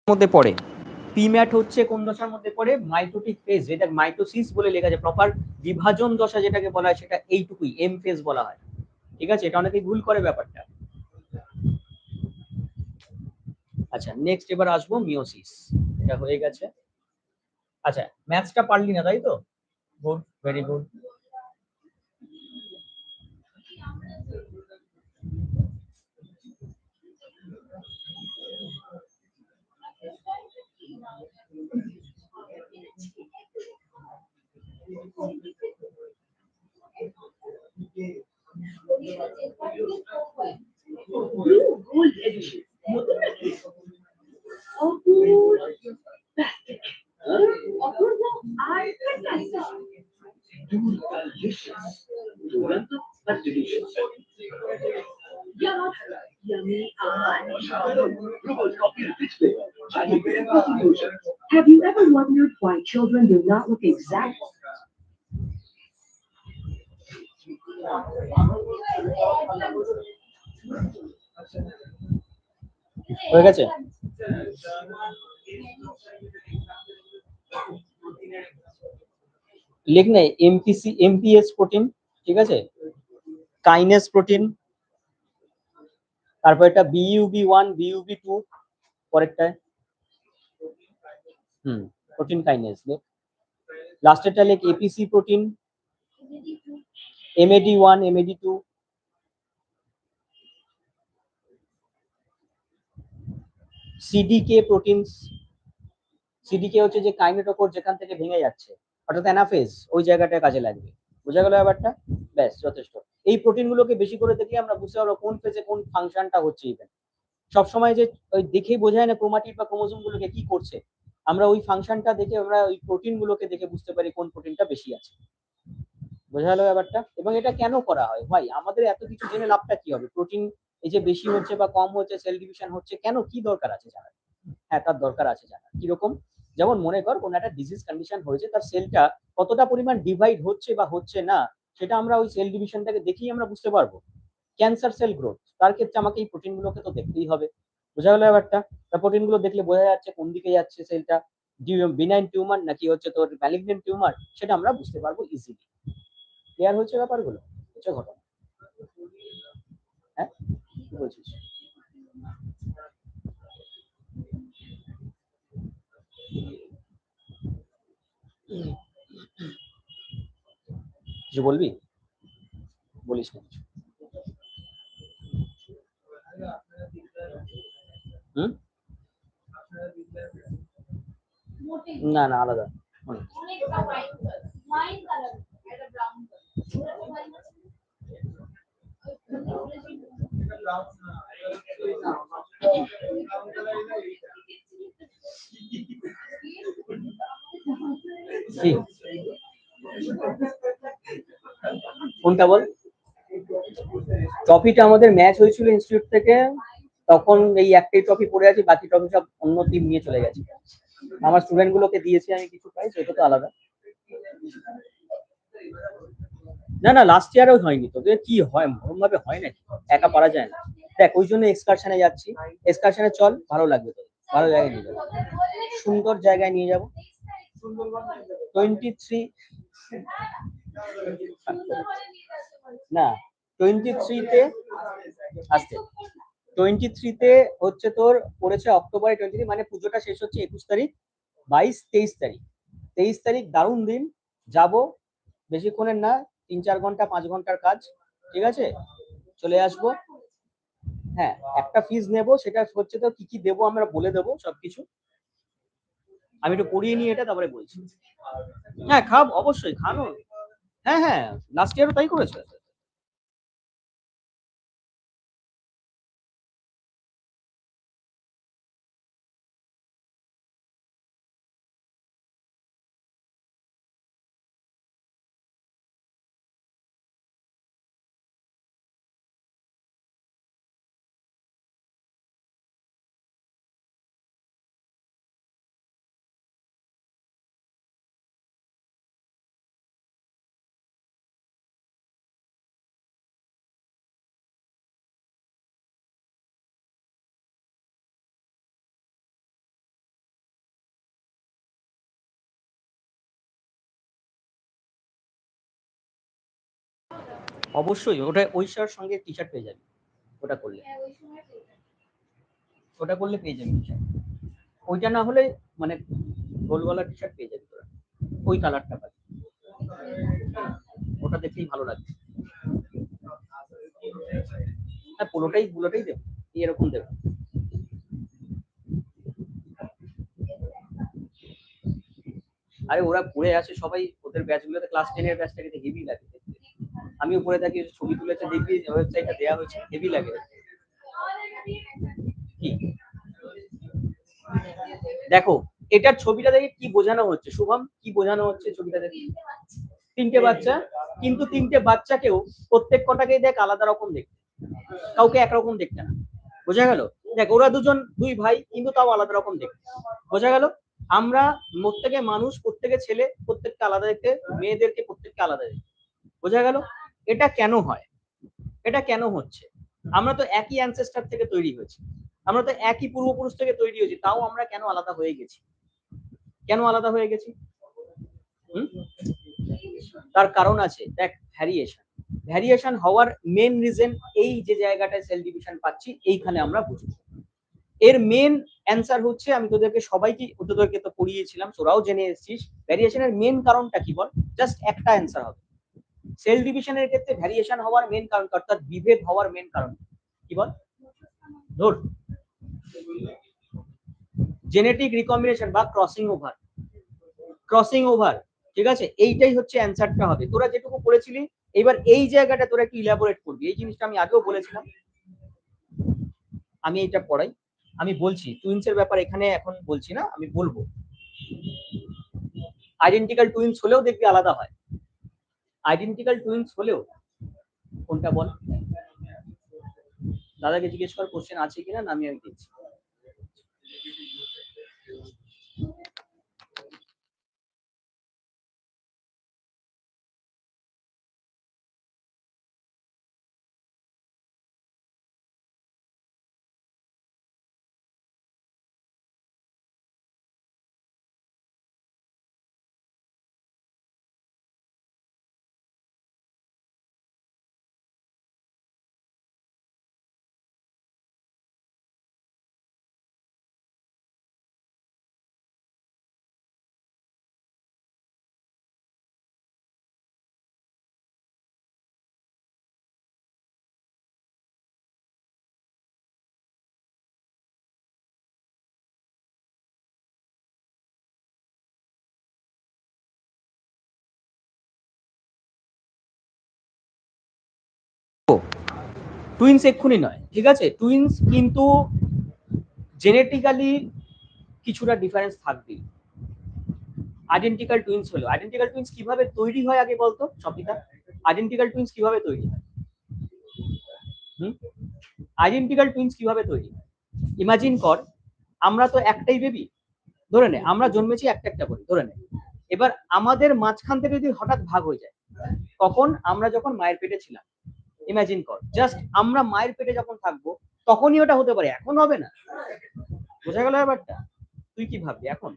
মধ্যে পড়ে পিম্যাট হচ্ছে কোন দশার মধ্যে পড়ে, মাইটোটিক ফেজ, যেটা মাইটোসিস বলে লেখা যায়, প্রপার বিভাজন দশা যেটাকে বলা হয় সেটা এইটুকুই, এম ফেজ বলা হয়, ঠিক আছে, এটা অনেকেই ভুল করে ব্যাপারটা। আচ্ছা নেক্সট এবার আসবো মিওসিস, এটা হয়ে গেছে। আচ্ছা ম্যাথসটা পারলি না তাই তো, good, very good. Blue Gold Edition. Fantastic. Apurba R fantastic. Delicious. Durante but delicious. Yummy and have you ever wondered why children do not look exact? হয়ে গেছে? লিখ নাই এমপিসি, এমপিএস প্রোটিন, ঠিক আছে, কাইনেস প্রোটিন, তারপর এটা বিইউবি1, বিইউবি2, পরেরটায় protein kinase, লাস্টেরটা লিখ APC protein, এমএডি1, এমএডি2, সিডিকে proteins. সিডিকে হচ্ছে যে কাইনেটোকোর যেখান থেকে ভেঙে যাচ্ছে, অর্থাৎ অ্যানাফেজ, ওই জায়গাটায় কাজে লাগবে। বোঝা গেল ব্যাপারটা? ব্যাস যথেষ্ট। এই প্রোটিনগুলোকে বেশি করে দেখলে আমরা বুঝতে পারবো কোন ফেজে কোন ফাংশনটা হচ্ছে। ইভেন সবসময় যে ওই দেখেই বোঝায় না ক্রোমাটিড বা ক্রোমোজোম গুলোকে কি করছে, আমরা ওই ফাংশনটা দেখে, আমরা ওই প্রোটিন গুলোকে দেখে বুঝতে পারি কোন প্রোটিনটা বেশি আছে। বোঝা গেল ব্যাপারটা? এবং এটা কেন করা হয় ভাই, আমাদের এত কিছু জেনে লাভটা কি হবে? প্রোটিন এই যে বেশি হচ্ছে বা কম হচ্ছে, সেল ডিভিশন হচ্ছে কেন, কি দরকার আছে জানার? হ্যাঁ, তার দরকার আছে জানার। কিরকম? যেমন মনে কর কোন একটা ডিজিজ কন্ডিশন হয়েছে, তার সেলটা কতটা পরিমাণ ডিভাইড হচ্ছে বা হচ্ছে না, সেটা আমরা ওই সেল ডিভিশনটাকে দেখেই আমরা বুঝতে পারবো। ক্যান্সার সেল গ্রোথ, তার ক্ষেত্রে আমাকে এই প্রোটিন গুলোকে তো দেখতেই হবে। বোঝা গেল ব্যাপারটা? তা প্রোটিন গুলো দেখলে বোঝা যাচ্ছে কোন দিকে যাচ্ছে সেলটা, বিনাইন টিউমার নাকি হচ্ছে তোর ম্যালিগন্যান্ট টিউমার, সেটা আমরা বুঝতে পারবো ইজিলি। ক্লিয়ার হচ্ছে ব্যাপারগুলো? হচ্ছে ঘটনা। হ্যাঁ, কি বলছিস? কিছু বলবি? বলিস না কিছু। না না, আলাদা। কোনটা বল? ট্রফিটা আমাদের ম্যাচ হয়েছিল ইনস্টিটিউট থেকে, তখন এই একটাই ট্রফি পড়ে আছে, বাকি ট্রফি সব অন্য টিম নিয়ে চলে গেছে। আমার স্টুডেন্ট গুলোকে দিয়েছি আমি কিছু প্রাইজ, এটা তো আলাদা। না না, লাস্ট ইয়ারেও হয়নি। তোদের কি হয়, মরম ভাবে হয় নাকি? একা পারা যায় না। দেখ ওই জন্য এক্সকারশনে যাচ্ছি। এক্সকারশনে চল, ভালো লাগবে তোর, ভালো জায়গায় নিয়ে যাবো, সুন্দর জায়গায় নিয়ে যাবো। 23 না 23-তে আসতে, 23-তে হচ্ছে তোর পড়েছে অক্টোবরে 23, মানে পুজোটা শেষ হচ্ছে 21 তারিখ, 22, 23 তারিখ। 23 তারিখ দারুণ দিন, যাব, বেশিক্ষণের না, 3-4 ঘন্টা 5 ঘন্টার কাজ, ঠিক আছে, চলে আসবো। হ্যাঁ, একটা ফিজ নেব, সেটা হচ্ছে তো কি কি দেবো আমরা বলে দেবো সবকিছু। আমি একটু পড়িয়ে নিই এটা, তারপরে বলছি। হ্যাঁ খাব, অবশ্যই খানো। হ্যাঁ হ্যাঁ, লাস্ট ইয়ারও তাই করেছে। অবশ্যই ওটা ওইটার সঙ্গে টি শার্ট পেয়ে যাবি, ওটা করলে, ওটা করলে পেয়ে যাবি টি শার্ট। ওইটা না হলে মানে গোলওয়ালা টি শার্ট পেয়ে যাবি তোরা, ওই কালারটা পাবি। ওটা দেখলেই ভালো লাগবে। হ্যাঁ, পুরোটাই দেবো, এরকম দেবো। আরে ওরা পড়ে আসে সবাই, ওদের ব্যাচগুলোতে ক্লাস 10 এর ব্যাচটাকে হেভি লাগে দেখতে। আমি উপরে থাকি, ছবি তুলেছে দেখবি, ওয়েবসাইটটা দেওয়া হয়েছে, হেভি লাগে। কি দেখো, এটার ছবিটা দেখে কি বোঝানো হচ্ছে শুভম, কি বোঝানো হচ্ছে ছবিটা দেখে? তিনটে বাচ্চা, কিন্তু তিনটে বাচ্চাকেও প্রত্যেক কটাকেই দেখ আলাদা রকম দেখতে, কাউকে একরকম দেখতে না। বোঝা গেল? দেখ ওরা দুজন দুই ভাই, কিন্তু তাও আলাদা রকম দেখতে। বোঝা গেল? আমরা প্রত্যেকে মানুষ, প্রত্যেকে ছেলে, প্রত্যেককে আলাদা দেখতে, মেয়েদেরকে প্রত্যেককে আলাদা দেখতে। বোঝা গেল? এটা কেন হয়? এটা কেন হচ্ছে? আমরা তো একই অ্যানসেস্টার থেকে তৈরি হয়েছি, আমরা তো একই পূর্বপুরুষ থেকে তৈরি হয়েছি, তাও আমরা কেন আলাদা হয়ে গেছি? কেন আলাদা হয়ে গেছি? তার কারণ আছে, দেখ ভ্যারিয়েশন। ভ্যারিয়েশন হওয়ার মেন রিজন এই যে জায়গাটায় সেল ডিভিশন পাচ্ছি, এইখানে আমরা বুঝবো। এর মেন অ্যান্সার হচ্ছে, আমি তোদেরকে তো পড়িয়েছিলাম, তোরাও জেনে এসেছিস, ভ্যারিয়েশনের মেন কারণটা কি বল? জাস্ট একটা অ্যান্সার হবে। সেল ডিভিশনের ক্ষেত্রে ভ্যারিয়েশন হওয়ার মেন কারণ, অর্থাৎ বিভেদ হওয়ার মেন কারণ কি বল? ধর জেনেটিক রিকম্বিনেশন বা ক্রসিং ওভার। ক্রসিং ওভার, ঠিক আছে, এইটাই হচ্ছে অ্যান্সারটা হবে। তোরা যেটুকু পড়েছিলি, এবার এই জায়গাটা তোরা একটু ইলাবোরেট করবি। এই জিনিসটা আমি আগেও বলেছিলাম, আমি এইটা পড়াই, আমি বলছি টুইন্স এর ব্যাপার এখানে এখন বলছি না, আমি বলবো। আইডেন্টিক্যাল টুইন্স হলেও দেখবি আলাদা হয়। আইডেন্টিক্যাল টুইন্স হলেও, কোনটা বল? দাদাকে জিজ্ঞেস কর কোশ্চেন আছে কিনা, না আমি দিচ্ছি। টুইন্স এক্ষুনি নয়, ঠিক আছে, টুইন্স কিন্তু জেনেটিক্যালি কিছুটা ডিফারেন্স থাকবেই। আইডেন্টিক্যাল টুইন্স হলো, আইডেন্টিক্যাল টুইন্স কিভাবে তৈরি হয় আগে বলতো সবিতা? আইডেন্টিক্যাল টুইন্স কিভাবে তৈরি হয়? আইডেন্টিক্যাল টুইন্স কিভাবে তৈরি হয়? ইমাজিন কর, আমরা তো একটাই বেবি, ধরে নে আমরা জন্মেছি একটা একটা করে, ধরে নে। এবার আমাদের মাঝখান থেকে যদি হঠাৎ ভাগ হয়ে যায়, তখন আমরা যখন মায়ের পেটে ছিলাম, ইমাজিন কর, জাস্ট আমরা মায়ের পেটে যখন থাকবো, তখনই ওটা হতে পারে, এখন হবে না। বোঝা গেল ব্যাপারটা? তুই কি ভাববি এখন?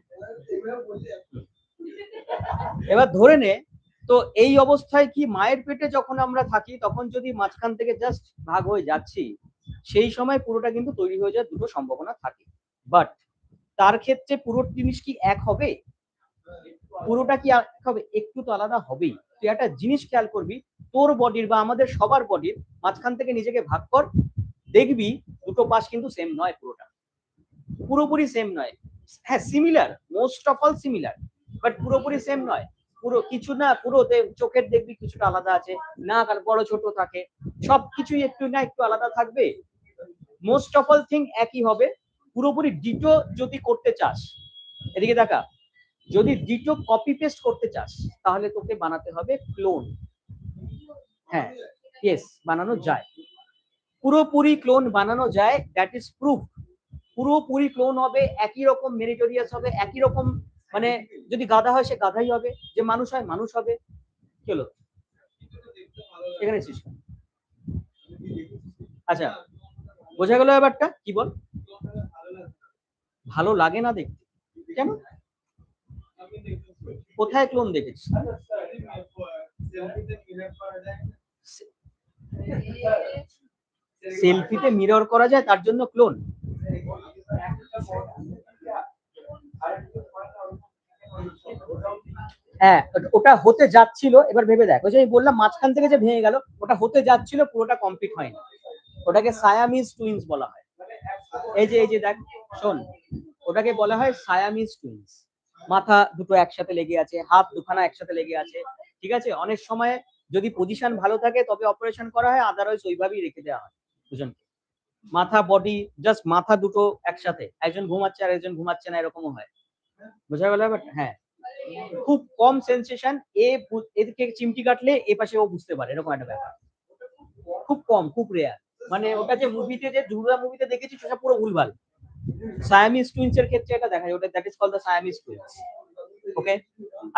এবার ধরে নে, তো এই অবস্থায় কি মায়ের পেটে যখন আমরা থাকি, তখন যদি মাঝখান থেকে জাস্ট ভাগ হয়ে যাচ্ছি, সেই সময় পুরোটা কিন্তু তৈরি হয়ে যাওয়ার দুটো সম্ভাবনা থাকে। বাট তার ক্ষেত্রে পুরো জিনিস কি এক হবে? পুরোটা কি এক হবে? একটু তো আলাদা হবেই। তুই একটা জিনিস খেয়াল করবি, তোর বডির বা আমাদের সবার বডির মাঝখান থেকে নিজেকে ভাগ কর, দেখবি দুটো পাশ কিন্তু সেম নয়, পুরোটা পুরোপুরি সেম নয়। হ্যাঁ similar, most of all similar, but পুরোপুরি সেম নয়। পুরো কিছু না, পুরো চোখের দেখবি কিছুটা আলাদা আছে, নাক আর বড় ছোট থাকে, সবকিছুই একটু না একটু আলাদা থাকবে। মোস্ট অফ অল থিং একই হবে। পুরোপুরি ডিটো যদি করতে চাস, এদিকে দেখা, যদি ডিটো কপি পেস্ট করতে চাস, তাহলে তোকে বানাতে হবে ক্লোন। হ্যাঁ, ইয়েস, বানানো যায়, পুরোপুরি ক্লোন বানানো যায়, দ্যাট ইজ প্রুফ। পুরোপুরি ক্লোন হবে, একই রকম মেরিটোরিয়াস হবে, একই রকম, মানে যদি গাধা হয় সে গাধাই হবে, যে মানুষ হয় মানুষ হবে। কি হলো এখানে? আচ্ছা, বোঝা গেল ব্যাপারটা? কি বল? ভালো লাগে না দেখতে? কেন? কোথায় ক্লোন দেখেছিস? সেলফিতে মিরর করা যায়, তার জন্য ক্লোন? হ্যাঁ, ওটা হতে যাচ্ছিল, এবার ভেবে দেখ, ওই যে আমি বললাম মাঝখান থেকে যে ভেঙে গেল, ওটা হতে যাচ্ছিল, পুরোটা কমপ্লিট হয়নি, ওটাকে সায়ামিজ টুইন্স বলা হয়। এই যে দেখ, শোন, ওটাকে বলা হয় সায়ামিজ টুইন্স। মাথা দুটো একসাথে লেগে আছে, হাত দুখানা একসাথে লেগে আছে, ঠিক আছে। অনেক সময় যদি পজিশন ভালো থাকে তবে অপারেশন করা হয়, আদারওয়াইজ ওইভাবেই রেখে দেওয়া হয় দুজনকে। মাথা বডি জাস্ট মাথা দুটো একসাথে, একজন ঘুমাচ্ছে আর একজন ঘুমাচ্ছে না, এরকমও হয়। বোঝা গেল ব্যাপারটা? হ্যাঁ, খুব কম সেন্সেশন, এদিকে চিমটি কাটলে এ পাশে ও বুঝতে পারে, এরকম একটা ব্যাপার, খুব কম, খুব রেয়ার। মানে ওটা যে মুভিতে, যে দুর্গা মুভিতে দেখেছি সেটা পুরো ভুলভাল। সায়ামিজ টুইন্স এর ক্ষেত্রে এটা দেখা যায়, ওটা that is called the Siamese twins. Okay,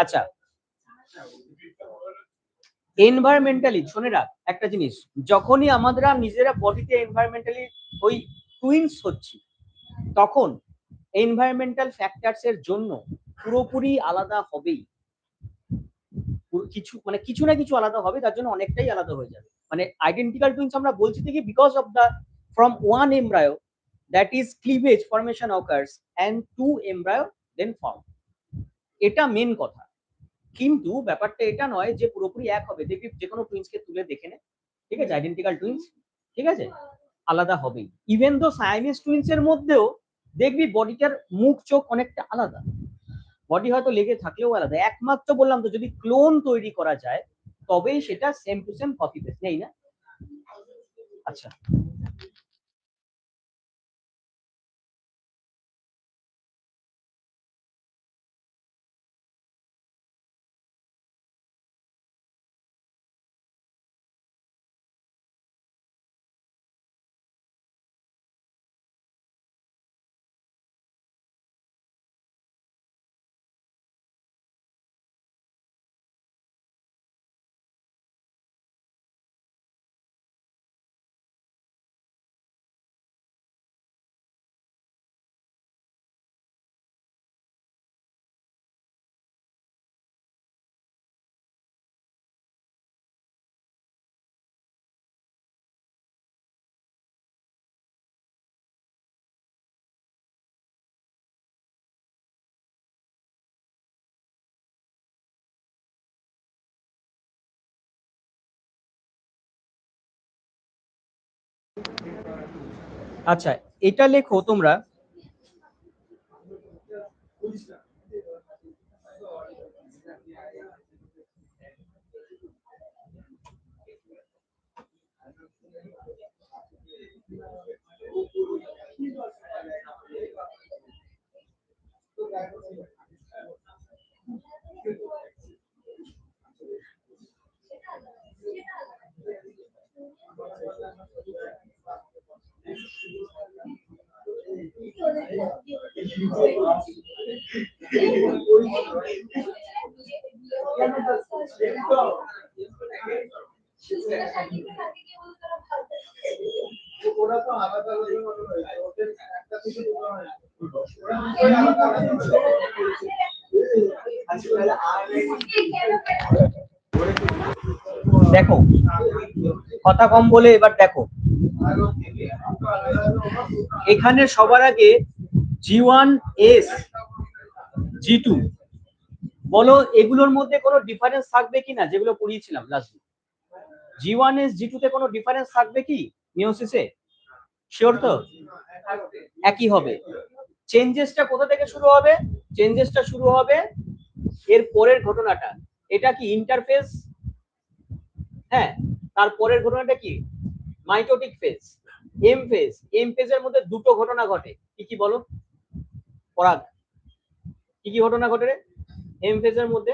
আচ্ছা। এনভায়রনমেন্টালি শুনে রাখ একটা জিনিস, যখনই আমরা নিজেরা বডিতে এনভায়রনমেন্টালি ওই টুইন্স হচ্ছি, তখন এনভায়রনমেন্টাল ফ্যাক্টরস এর জন্য পুরোপুরি আলাদা হবেই, কিছু মানে কিছু না কিছু আলাদা হবে, তার জন্য অনেকটাই আলাদা হয়ে যাবে। মানে আইডেন্টিক্যাল টুইন্স আমরা বলছি থেকে because of the from one embryo that is cleavage formation occurs and two embryo then form, এটা মেন কথা। কিন্তু ব্যাপারটা এটা নয় যে পুরোপুরি এক হবে, দেখবি যে কোনো টুইন্সকে তুলে দেখে নে, ঠিক আছে, আইডেন্টিক্যাল টুইন্স, ঠিক আছে, আলাদা হবেই। ইভেন দো সায়ামিজ টুইন্স এর মধ্যেও দেখবি বডিটার মুখ চোখ অনেকটা আলাদা, বডি হয়তো লেগে থাকলেও আলাদা, একমাত্র বললাম তো যদি ক্লোন তৈরি করা যায় তবেই সেটা same to same copy paste, নেই না? আচ্ছা, আচ্ছা, এটা লেখো তোমরা, দেখো কথা কম বলে এবার দেখো, এখানে সবার আগে G1S G2 বলো, এগুলোর মধ্যে কোনো ডিফারেন্স থাকবে কিনা যেগুলো পড়িয়েছিলাম লাস্ট? G1S G2 তে কোনো ডিফারেন্স থাকবে কি মিওসিসে? শিওর তো? একই হবে। চেঞ্জেসটা কোথা থেকে শুরু হবে? চেঞ্জেসটা শুরু হবে এর পরের ঘটনাটা, এটা কি ইন্টারফেস? হ্যাঁ, তারপরের ঘটনাটা কি? Mitotic phase, M phase. M ফেজের মধ্যে দুটো ঘটনা ঘটে, কি কি বলো পরাগ? কি কি ঘটনা ঘটে রে এম ফেজের মধ্যে?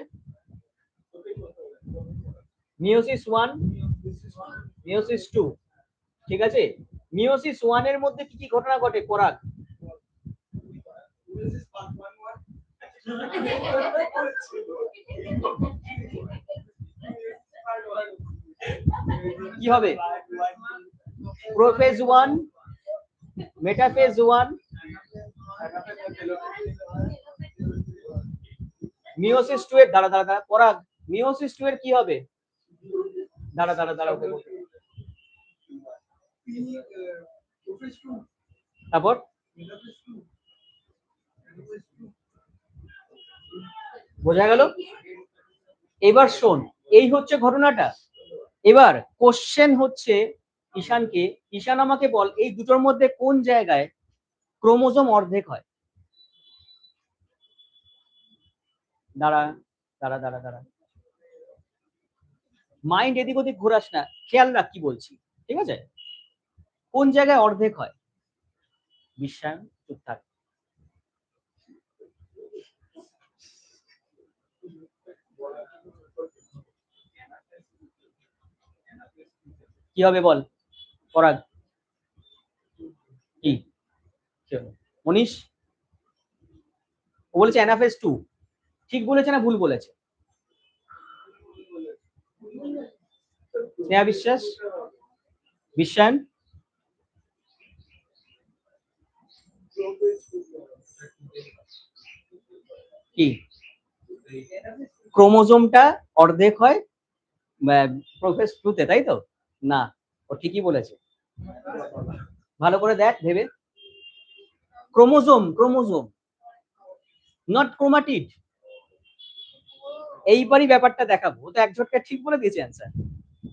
মিওসিস 1, মিওসিস 2, ঠিক আছে। মিওসিস 1 এর মধ্যে কি কি ঘটনা ঘটে পরাগ? কি হবে? প্রোফেজ 1, মেটাফেজ 1, মিওসিস 2 এর দাঁড়া দাঁড়া দাঁড়া পরাগ, মিওসিস 2 এর কি হবে? দাঁড়া দাঁড়া দাঁড়া, ওকে বলতে। তারপর বোঝা গেল? এবার শোন, এই হচ্ছে ঘটনাটা। এবার কোশ্চেন হচ্ছে ঈশানকে, ঈশান আমাকে বল এই দুটোর মধ্যে কোন জায়গায় ক্রোমোজোম অর্ধেক হয়। দাঁড়া দাঁড়া দাঁড়া দাঁড়া, মাইন্ড এদিক ওদিক ঘোরাস না, খেয়াল রাখ কি বলছি, ঠিক আছে? কোন জায়গায় অর্ধেক হয়? বিশ্বায়ন, চুপ থাক। কি হবে বল পরাগ, কি মনীষ? ও বলেছে এনাফেস 2, ঠিক বলেছে না ভুল বলেছে? স্নেহা বিশ্বাস, বিশ্বায়ন, কি ক্রোমোজোমটা অর্ধেক হয় প্রোফেস 2 তে, তাই তো? না, ও ঠিকই বলেছে, ভালো করে দেখ ভেবে। Chromosome, chromosome, not chromatid. এইবারই ব্যাপারটা দেখাবো, তো এক ঝটকা ঠিক বলে দিয়েছে অ্যান্সার,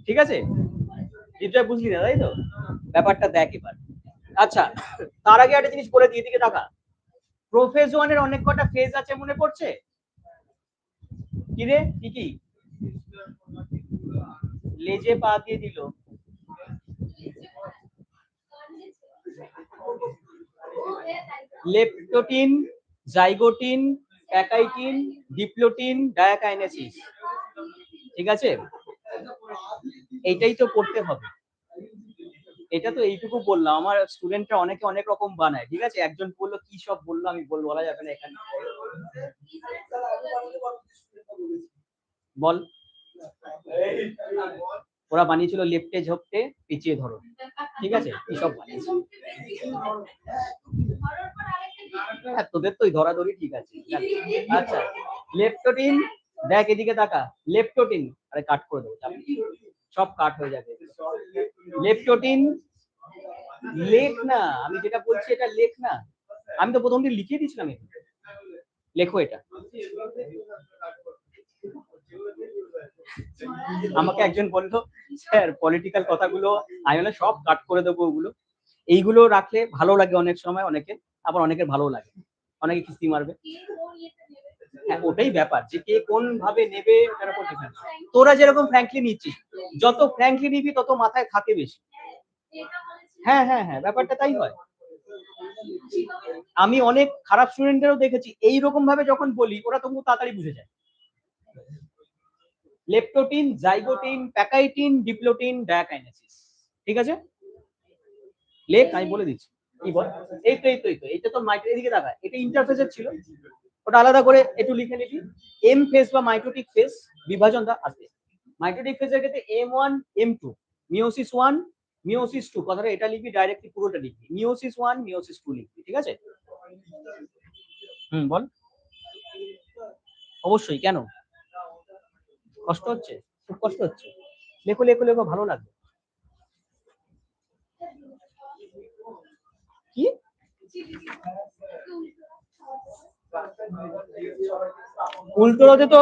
ঠিক আছে? এটা বুঝলি না তাই তো? ব্যাপারটা দেখ এবার। আচ্ছা, তার আগে একটা জিনিস বলে দিয়ে, দিকে টাকা। প্রোফেজ 1 এর অনেক কটা ফেজ আছে মনে পড়ছে? কি রে, কি কি? লেজে পা দিয়ে দিল। Leptotene, zygotene, pachytene, diplotene, diakinesis, ঠিক আছে? এইটাই তো পড়তে হবে। এটা তো এইটুকু বললাম, আমার স্টুডেন্টরা অনেকে অনেক রকম বানায়, ঠিক আছে? একজন বললো কি সব বললো, আমি বলা যাবে না এখানে। বল, ওরা বানিয়েছিল লেফটে ঝোপটে পিছিয়ে ধরো, ঠিক আছে? কি সব বানিয়েছে, হ্যাঁ তোদের তো ধরাধরি ঠিক আছে। আচ্ছা, লেপটোটিন, দেখ এদিকে তাকা, লেপটোটিন, আরে কাট করে দেবো, সব কাট হয়ে যাবে। লেপটোটিন, লেখ না, আমি যেটা বলছি এটা লেখ না, আমি তো প্রথম দিন লিখিয়ে দিয়েছিলাম, লেখো এটা। আমাকে একজন বললো স্যার পলিটিক্যাল কথাগুলো, আমি বললাম সব কাট করে দেবো ওগুলো, এইগুলো রাখলে ভালো লাগে অনেক সময় অনেকের, আবার অনেকের ভালো লাগে, অনেকে কিস্তি মারবে। হ্যাঁ ওটাই ব্যাপার, যে কে কোন ভাবে নেবে তার উপর ডিপেন্ড। তোরা যেরকম ফ্র্যাঙ্কলি নিচ্ছিস, যত ফ্র্যাঙ্কলি নিবি তত মাথায় থাকে বেশি। হ্যাঁ হ্যাঁ হ্যাঁ, ব্যাপারটা তাই হয়। আমি অনেক খারাপ স্টুডেন্টদেরও দেখেছি এইরকম ভাবে যখন বলি ওরা তবু তাড়াতাড়ি বুঝে যায়। Leptotene, zygotene, pachytene, diplotene, diakinesis, ঠিক আছে? লেখ, আমি বলে দিচ্ছি কি বল। এই তো এই তো এই তো, এটা তো মাইক্রো, এদিকে দেখা, এটা ইন্টারফেসের ছিল, ওটা আলাদা করে একটু লিখে নিবি। এম ফেজ বা মাইটোটিক ফেজ বিভাজন দা আছে। মাইটোটিক ফেজের ক্ষেত্রে M1 M2, মিওসিস 1 মিওসিস 2, কথাটা এটা লিখবি ডাইরেক্টলি, পুরোটা লিখবি, মিওসিস 1 মিওসিস 2 লিখবি, ঠিক আছে? বল। অবশ্যই, কেন কষ্ট হচ্ছে? খুব কষ্ট হচ্ছে? লেখো লেখো লেখো, ভালো লাগবে। কি উল্টোতে তো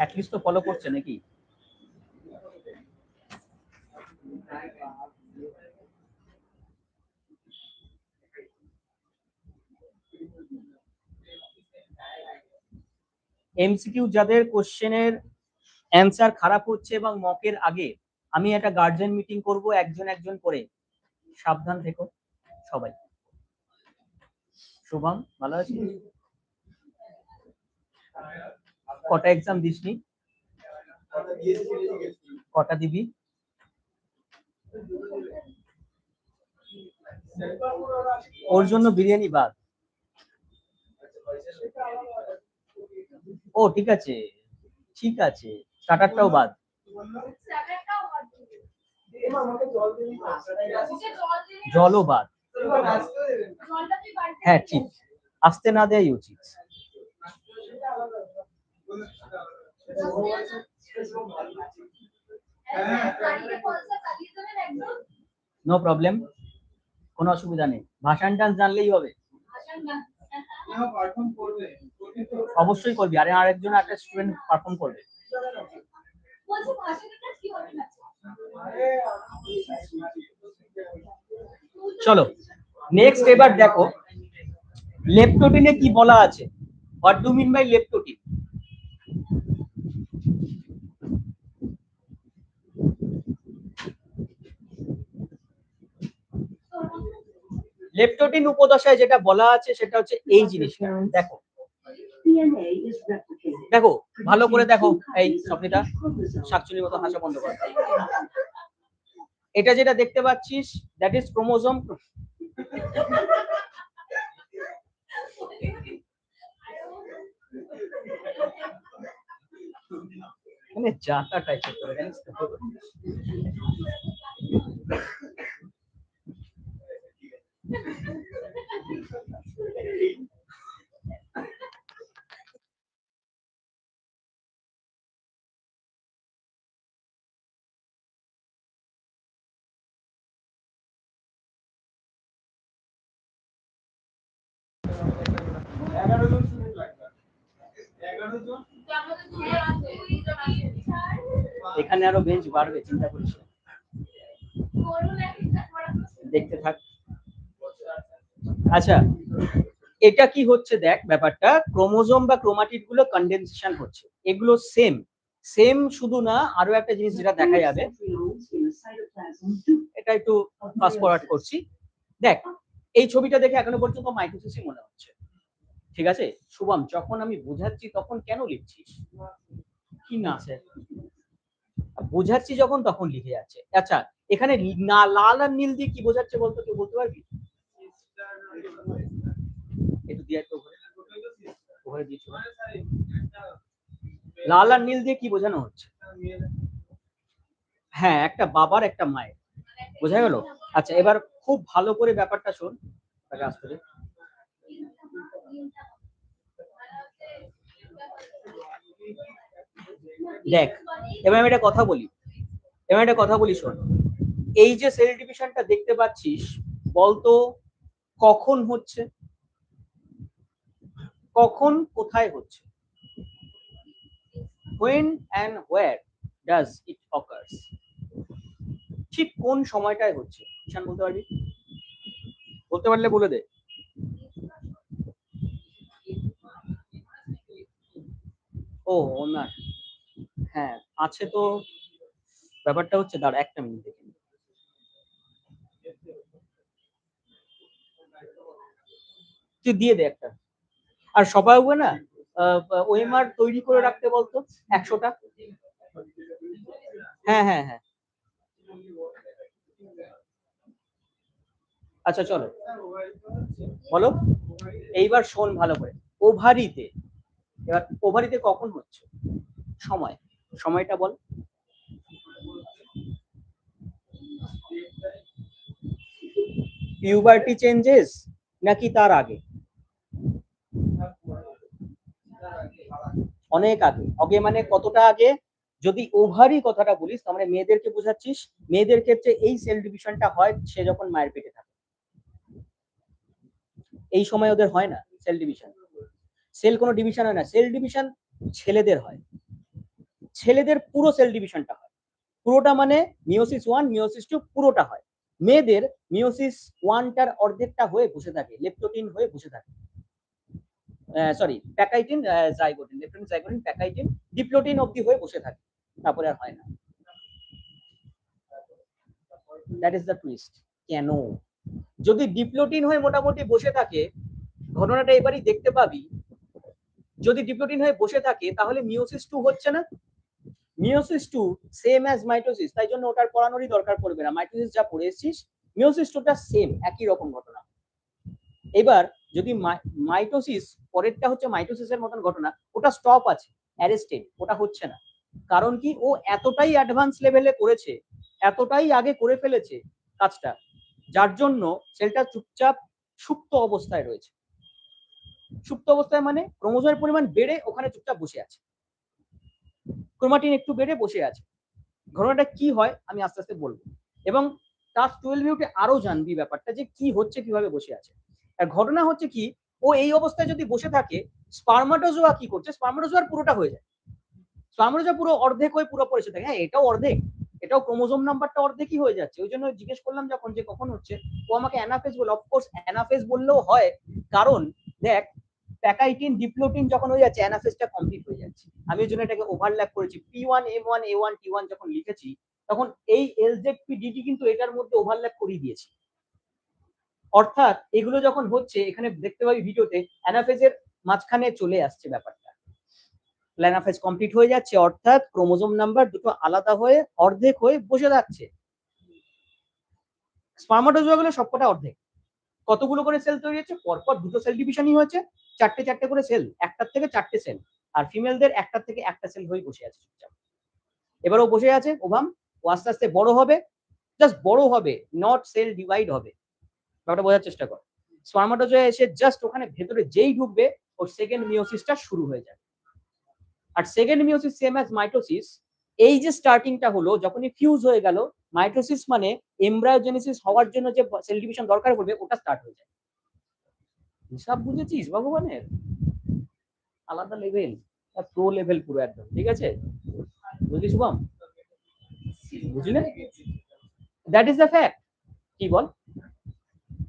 অ্যাটলিস্ট তো ফলো করছে নাকি? এমসিকিউ যাদের কোশ্চেনের অ্যান্সার খারাপ হচ্ছে এবং মকের আগে আমি একটা গার্জেন মিটিং করব, একজন একজন করে, সাবধান থেকো সবাই। শুভম ভালো আছিস? কটা এক্সাম দিসনি? কটা দিবি? ওর জন্য বিরিয়ানি বাদ। ও ঠিক আছে, ঠিক আছে, স্টার্টারটাও বাদ। জলও বাদ। হ্যাঁ ঠিক, আসতে না দেয় উচিত। নো প্রবলেম, কোনো অসুবিধা নেই, ভাষণ ডান্স জানলেই হবে। অবশ্যই করবি, আরে আরেকজন একটা স্টুডেন্ট পারফর্ম করবে। চলো নেক্সট, এবার দেখো লেপটোটিনে কি বলা আছে। What do mean by leptotene? Leptotene উপদশায় যেটা বলা আছে সেটা হচ্ছে এই জিনিসটা, দেখো DNA is replicated. দেখো ভালো করে দেখো, এই স্বপ্নিতা শাকচুনির মতো হাসা বন্ধ কর। এটা যেটা দেখতে পাচ্ছিস দ্যাট ইজ ক্রোমোজোম। মানে যাতা টাইপের করে জানিস তো। এখানে আরো বেঞ্চ বাড়বে, চিন্তা করিস না। দেখতে থাক। আচ্ছা এটা কি হচ্ছে দেখ, ব্যাপারটা ক্রোমোজোম বা ক্রোমাটিড গুলো কনডেনসেশন হচ্ছে, এগুলো সেম সেম শুধু না, আরো একটা জিনিস যেটা দেখা যাবে, এটা একটু ফাস্ট ফরওয়ার্ড করছি। দেখ এই ছবিটা দেখে এখনো পর্যন্ত মাইটোসিসই মনে হচ্ছে, ঠিক আছে? শুভম যখন আমি বোঝাচ্ছি তখন কেন লিখছিস? কি না স্যার, বোঝাচ্ছি যখন তখন লিখে যাচ্ছে। আচ্ছা এখানে না লাল আর নীল দিয়ে কি বোঝাচ্ছে বলতো, কেউ বলতে পারবি? একটু দিয়ে একটু ওখানে দিচ্ছ, লাল আর নীল দিয়ে কি বোঝানো হচ্ছে? হ্যাঁ একটা বাবার একটা মায়ের, বোঝা গেল? আচ্ছা এবার খুব ভালো করে ব্যাপারটা শোন, আসতে দেখ। এবার আমি একটা কথা বলি, শোন। এই যে সেল ডিভিশনটা দেখতে পাচ্ছিস, বলতো কখন হচ্ছে, কখন কোথায় হচ্ছে? when and where does it occurs? ঠিক কোন সময়টায় হচ্ছে? ঈশান বলতে পারবি? বলতে পারলে বলে দে। ও ওনার, হ্যাঁ আছে তো। ব্যাপারটা হচ্ছে, দাঁড়া একটা মিনিট দেখে নিই। তুই দিয়ে দে একটা। আর সবাই হবে না ওএমআর তৈরি করে রাখতে বলতো 100টা। হ্যাঁ হ্যাঁ হ্যাঁ, আচ্ছা চলো বলো। এইবার শোন ভালো করে, ওভারিতে, এবার ওভারিতে কখন হচ্ছে সময়, সময়টা বল। পিউবার্টি চেঞ্জেস নাকি তার আগে? অনেক আগে। আগে মানে কতটা আগে? যদি ওভারি কথাটা বলিস তার মানে মেয়েদেরকে বোঝাচ্ছিস। মেয়েদের ক্ষেত্রে এই সেল ডিভিশনটা হয় সে যখন মায়ের পেটে থাকে, এই সময় ওদের হয় না সেল ডিভিশন। সেল কোনো ডিভিশন হয় না, সেল ডিভিশন ছেলেদের হয়। ছেলেদের পুরো সেল ডিভিশনটা হয়, পুরোটা মানে মিওসিস 1 মিওসিস 2 পুরোটা হয়। মেয়েদের মিওসিস 1টার অর্ধেকটা হয়ে বসে থাকে, লেপ্টোটিন হয়ে বসে থাকে, sorry pachytene zygotene, leptotene zygotene pachytene diplotene অবধি হয়ে বসে থাকে, তারপরে আর হয় না। That is the twist. কেন? যদি ডিপ্লোটিন হয়ে মোটামুটি বসে থাকে, ঘটনাটা এবারই দেখতে পাবি, যদি ডিপ্লোটিন হয়ে বসে থাকে তাহলে মিওসিস 2 হচ্ছে না। মিওসিস 2 সেম অ্যাজ মাইটোসিস, তাই জন্য ওটার পড়ানোরই দরকার পড়বে না, মাইটোসিস যা পড়ে এসেছিস মিওসিস 2টা সেম একই রকম ঘটনা। এবার যদি মাইটোসিস পরেরটা হচ্ছে মাইটোসিসের মতন ঘটনা, ওটা স্টপ আছে, অ্যারেস্টেড, ওটা হচ্ছে না। কারণ কি, ও এতটাই অ্যাডভান্স লেভেলে করেছে, এতটাই আগে করে ফেলেছে কাজটা, যার জন্য সেলটা চুপচাপ সুপ্ত অবস্থায় রয়েছে। সুপ্ত অবস্থায় মানে ক্রোমোজোমের পরিমাণ বেড়ে ওখানে চুপচাপ বসে আছে, ক্রোমাটিন একটু বেড়ে বসে আছে। ঘটনাটা কি হয় আমি আস্তে আস্তে বলবো, এবং ক্লাস 12 উঠে আরো জানবি ব্যাপারটা যে কি হচ্ছে, কিভাবে বসে আছে। আর ঘটনা হচ্ছে কি, ও এই অবস্থায় যদি বসে থাকে, স্পার্মাটোজোয়া কি করছে, স্পার্মাটোজোয়ার পুরোটা হয়ে যায়, স্পার্মাটোজোয়া পুরো অর্ধেক হয়ে পুরো পড়ে থাকে। হ্যাঁ এটাও অর্ধেক, এটাও ক্রোমোজোম নাম্বারটা অর্ধেকই হয়ে যাচ্ছে। ওই জন্য জিজ্ঞেস করলাম যখন যে কখন হচ্ছে, ও আমাকে অ্যানাফেজ বলে। অফকোর্স অ্যানাফেজ বললেও হয়, কারণ দেখ প্যাকাইটিন ডিপ্লোটিন যখন হয়ে যাচ্ছে অ্যানাফেজটা কমপ্লিট হয়ে যাচ্ছে। আমি ওই জন্য এটাকে ওভারল্যাপ করেছি, P1 M1 A1 T1 যখন লিখেছি তখন এই LZP DT কিন্তু এটার মধ্যে ওভারল্যাপ করিয়ে দিয়েছি। অর্থাৎ এগুলো যখন হচ্ছে, এখানে দেখতে পাবি ভিডিওতে অ্যানাফেজের মাঝখানে চলে আসছে ব্যাপারটা, অ্যানাফেজ কমপ্লিট হয়ে যাচ্ছে, অর্থাৎ ক্রোমোজোম নাম্বার দুটো আলাদা হয়ে অর্ধেক হয়ে বসে যাচ্ছে। স্পার্মাটোজোয়া গুলো সবকটা অর্ধেক। কতগুলো করে সেল তৈরি হচ্ছে, পরপর দুটো সেল ডিভিশনই হয়েছে, চারটে চারটে করে সেল, একটার থেকে চারটে সেল, আর ফিমেলদের একটার থেকে একটা সেল হয়ে বসে আছে চুপচাপ। এবারও বসে আছে ওভাম, ও আস্তে আস্তে বড় হবে, জাস্ট বড় হবে, নট সেল ডিভাইড হবে। ব্যাপারটা বোঝার চেষ্টা কর। স্পার্মাটোজোয়া এসে জাস্ট ওখানে ভেতরে যেই ঢুকবে, ওর সেকেন্ড মিওসিসটা শুরু হয়ে যাবে। আর second meiosis same as mitosis, এই যে স্টার্টিংটা হলো, যখনই ফিউজ হয়ে গেল, মাইটোসিস মানে এমব্রায়োজেনেসিস হওয়ার জন্য যে সেল ডিভিশন দরকার পড়বে ওটা স্টার্ট হয়ে যায়। হিসাব বুঝেছিস ভগবানের? আলাদা লেভেল, প্রো লেভেল পুরো একদম, ঠিক আছে? বুঝলি শুভম? বুঝলি? That is the fact. কি বল,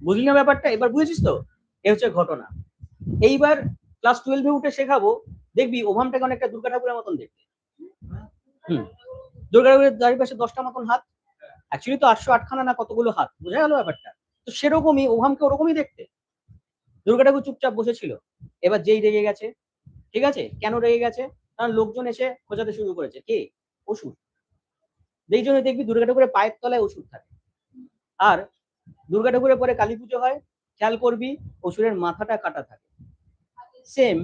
বুঝলি না ব্যাপারটা? এবার বুঝেছিস তো? এ হচ্ছে ঘটনা। এইবার ক্লাস 12 উঠে শেখাবো, দেখবি ওভামটাকে অনেকটা দুর্গা ঠাকুরের মতন দেখতে। দুর্গা ঠাকুরের চারিপাশে 10টা মতন হাত, অ্যাকচুয়ালি তো 808খানা না কতগুলো হাত, বোঝা গেল ব্যাপারটা? তো সেরকমই ওভামকে ওরকমই দেখতে। দুর্গা ঠাকুর চুপচাপ বসেছিল, এবার যেই রেগে গেছে, ঠিক আছে, কেন রেগে গেছে? কারণ লোকজন এসে খোঁজাতে শুরু করেছে, কে? ওষুধ। যেই জন্য দেখবি দুর্গা ঠাকুরের পায়ের তলায় ওষুধ থাকে। আর দুর্গা ঠাকুরের পরে কালী পুজো হয়, খেয়াল করবি অসুরের মাথাটা কাটা থাকে। সেম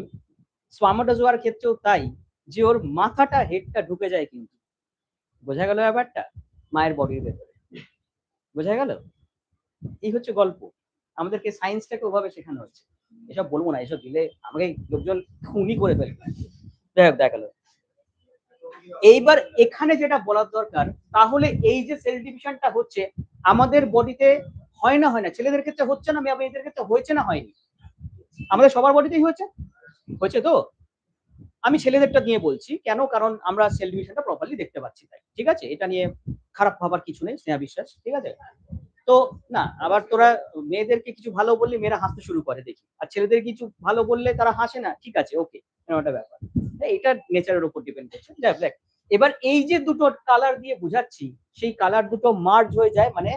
স্পার্মাটোজোয়ার ক্ষেত্রেও তাই, যে ওর মাথাটা হেডটা ঢুকে যায় কিন্তু। বোঝা গেল ব্যাপারটা? মায়ের বডির ভেতরে। বোঝা গেল? এই হচ্ছে গল্প। আমাদেরকে সায়েন্সটাকে ওভাবে শেখানো হচ্ছে। এসব বলবো না, এসব দিলে আমাকে লোকজন খুনই করে ফেলবে। দেখা গেল। এইবার এখানে যেটা বলার দরকার, তাহলে এই যে সেল ডিভিশনটা হচ্ছে আমাদের বডিতে হয় না, হয় না, ছেলেদের ক্ষেত্রে হচ্ছে না, মেয়েদের ক্ষেত্রে হয়েছে না হয়নি? আমাদের সবার বডিতেই হয়েছে, হয়েছে তো। আমি ছেলেদেরটা নিয়ে বলছি কেন, কারণ আমরা সেল ডিভিশনটা প্রপারলি দেখতে পাচ্ছি তাই, ঠিক আছে? এটা নিয়ে খারাপ ভাবার কিছু নেই, স্নেহা বিশ্বাস, ঠিক আছে? তো না, আবার তোরা মেয়েদেরকে কিছু ভালো বললে মেয়েরা হাসতে শুরু করে দেখি, আর ছেলেদের কিছু ভালো বললে তারা হাসে না, ঠিক আছে, ওকে, একটা ব্যাপার, এটা নেচারের উপর ডিপেন্ড করছে। দেখ এবার এই যে দুটো কালার দিয়ে বুঝাচ্ছি, সেই কালার দুটো মার্জ হয়ে যায়, মানে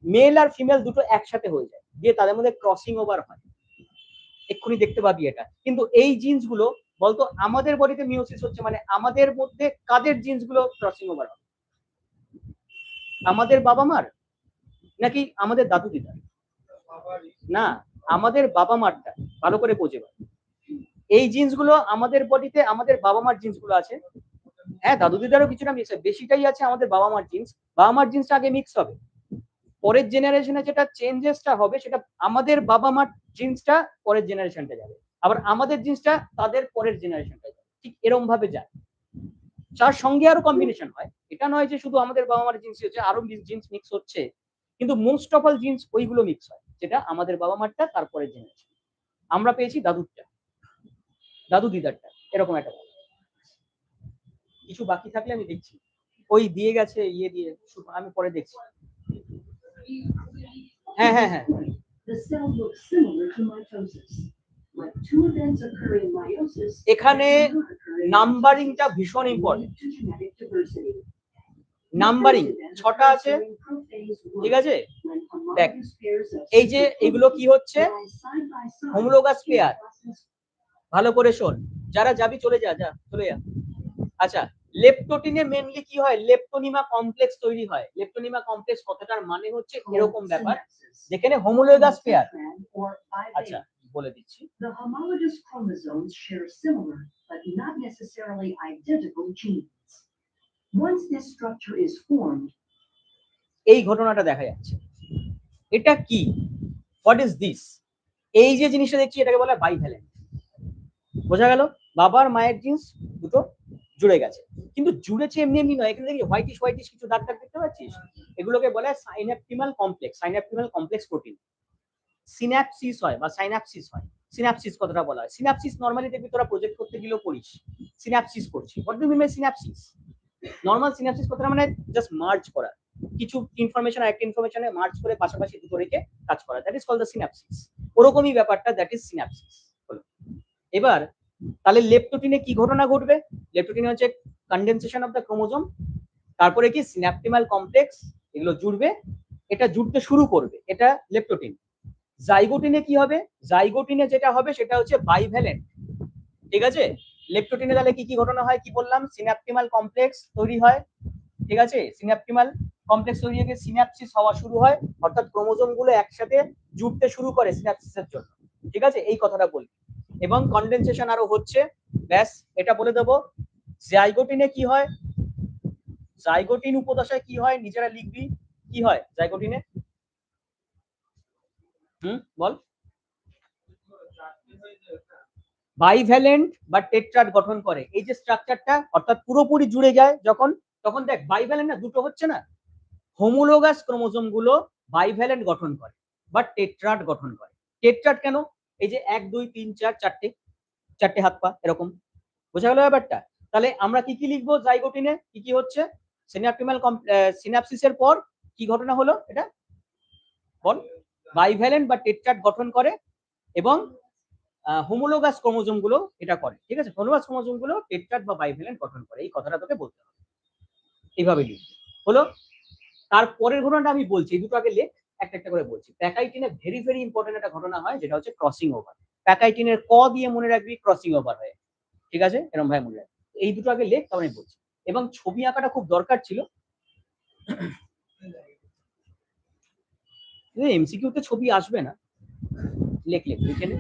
মেল আর ফিমেল দুটো একসাথে হয়ে যায়, দিয়ে তাদের মধ্যে ক্রসিং ওভার হয়, এক্ষুনি দেখতে পাবি এটা। কিন্তু এই জিন্স গুলো বলতো আমাদের বডিতে মিওসিস হচ্ছে মানে আমাদের মধ্যে কাদের জিন্স গুলো ক্রসিং ওভার হবে? আমাদের বাবা মার, নাকি আমাদের দাদু দিদার? না, আমাদের বাবা মারটা, ভালো করে বোঝে। এই জিন্স গুলো আমাদের বডিতে আমাদের বাবা মার জিন্স গুলো আছে। হ্যাঁ দাদু দিদারও কিছুটা মিক্স হয়, বেশিটাই আছে আমাদের বাবা মার জিন্স। বাবা মার জিন্সটা আগে মিক্স হবে, পরের জেনারেশনে যেটা চেঞ্জেসটা হবে সেটা আমাদের বাবা মার জিন্সটা পরের জেনারেশনটা যাবে, আবার আমাদের জিন্সটা তাদের পরের জেনারেশনটা যাবে, ঠিক এরকম ভাবে যায়। তার সঙ্গে আরো কম্বিনেশন হয়, এটা নয় যে শুধু আমাদের বাবা মার জিন্স হচ্ছে, আরো জিন্স মিক্স হচ্ছে, কিন্তু মোস্ট অফ অল জিন্স ওইগুলো মিক্স হয়, যেটা আমাদের বাবা মারটা তারপরে জেনারেশন। আমরা পেয়েছি দাদুরটা, দাদু দিদারটা, এরকম একটা। কিছু বাকি থাকলে আমি দেখছি, ওই দিয়ে গেছে ইয়ে দিয়ে, আমি পরে দেখছি। হ্যাঁ হ্যাঁ হ্যাঁ The cell looks similar to mitosis. Like two events occur in meiosis, এখানে they do not occur in নাম্বারিংটা mitosis, ভীষণ leading important. to genetic diversity. Numbering 6টা আছে, ঠিক আছে। দেখ এই যে এগুলো কি হচ্ছে, হোমোলোগাস পেয়ার। ভালো করে শোন, যারা যাবি চলে যা, চলে যা। আচ্ছা, লেপটোটিনে মেনলি কি হয়, লেপটোনিমা কমপ্লেক্স তৈরি হয়। লেপটোনিমা কমপ্লেক্স কথাটার মানে হচ্ছে এরকম ব্যাপার, যেখানে হোমোলোগাস পেয়ার। আচ্ছা বলে দিচ্ছি, The homologous chromosomes share similar but not necessarily identical genes. Once this structure is formed, এই ঘটনাটা দেখা যাচ্ছে। এটা কি, হোয়াট ইজ দিস? এই যে জিনিসটা দেখছি এটাকে বলা হয় বাইভ্যালেন্ট। বোঝা গেল, বাবার মায়ের জিন্স দুটো জুড়ে গেছে, কিন্তু জুড়েছে এমনি এমনি নয়। এখানে দেখি হোয়াইটিশ হোয়াইটিশ কিছু দাগ দাগ দেখতে পাচ্ছিস, এগুলোকে বলা হয় সাইন্যাপটিমাল কমপ্লেক্স, সাইন্যাপটিমাল কমপ্লেক্স প্রোটিন। সিন্যাপসিস হয় বা সাইন্যাপসিস হয়। সিন্যাপসিস কথাটা বলা হয়। সিন্যাপসিস নরমালি দেখবি তোরা প্রজেক্ট করতে গেলেও পড়িস, সিন্যাপসিস করছি। What do mean by synapsis? Normal synapsis কথাটা মানে জাস্ট মার্জ করা, কিছু ইনফরমেশন আরেকটা ইনফরমেশনে মার্জ করে পাশাপাশি দুটো রেখে কাজ করা, that is called the synapsis. ওরকমই ব্যাপারটা, দ্যাট ইজ সিন্যাপসিস। এবার তাহলে লেপটোটিনে কি ঘটনা ঘটবে? লেপটোটিনে হচ্ছে কনডেনসেশন অফ দ্য ক্রোমোজোম, তারপরে কি সিন্যাপটিমাল কমপ্লেক্স, এগুলো জুড়বে, এটা জুড়তে শুরু করবে, এটা লেপটোটিন। জাইগোটিনে কি হবে? জাইগোটিনে যেটা হবে সেটা হচ্ছে বাইভ্যালেন্ট, ঠিক আছে। লেপটোটিনে তাহলে কি কি ঘটনা হয় কি বললাম, সিন্যাপটিমাল কমপ্লেক্স তৈরি হয়, ঠিক আছে। সিন্যাপটিমাল কমপ্লেক্স তৈরি হয়ে সিন্যাপসিস হওয়া শুরু হয়, অর্থাৎ ক্রোমোজোম গুলো একসাথে জুড়তে শুরু করে সিন্যাপসিসের জন্য, ঠিক আছে, এই কথাটা বলি। এবং কনডেনসেশন আরো হচ্ছে, ব্যাস এটা বলে দেবো। জাইগোটিনে কি হয়, জাইগোটিন উপদশায় কি হয় নিজেরা লিখবি, কি হয় জাইগোটিনে? বল। বাইভ্যালেন্ট বা টেট্রাড গঠন করে। এই যে স্ট্রাকচারটা অর্থাৎ পুরোপুরি জুড়ে যায় যখন, তখন দেখ বাইভ্যালেন্ট না, দুটো হচ্ছে না, হোমোলোগাস ক্রোমোজোম গুলো বাইভ্যালেন্ট গঠন করে বা টেট্রাড গঠন করে। টেট্রাড কেন? এই যে 1 2 3 4 চারটে, চারটে হাত পা এরকম, বোঝা গেল ব্যাপারটা। তাহলে আমরা কি কি লিখবো জাইগোটিনে, কি কি হচ্ছে? সিন্যাপটিমাল সিন্যাপসিসের পর কি ঘটনা হলো এটা বল? বাইভ্যালেন্ট বা টেট্রাড গঠন করে এবং হোমোলোগাস ক্রোমোজোম গুলো এটা করে, ঠিক আছে। হোমোলোগাস ক্রোমোজোম গুলো টেট্রাড বা বাইভ্যালেন্ট গঠন করে, এই কথাটা তোকে বলতে হবে। এইভাবে লিখবি, হলো। তারপরের ঘটনাটা আমি বলছি, এই দুটো আগে লেখ, একটা একটা করে বলছি। প্যাকাইটিনে ভেরি ভেরি ইম্পর্টেন্ট একটা ঘটনা হয়, যেটা হচ্ছে ক্রসিং ওভার। প্যাকাইটিনের ক দিয়ে মনে রাখবি ক্রসিং ওভার হয়, ঠিক আছে, এরকম ভাই মনে রাখবি। এই দুটো আগে লেখ, তারপরে আমি বলছি। এবং ছবি আঁকাটা খুব দরকার ছিল, এমসিকিউ তে ছবি আসবে না, লেখ লেখ লিখে নে।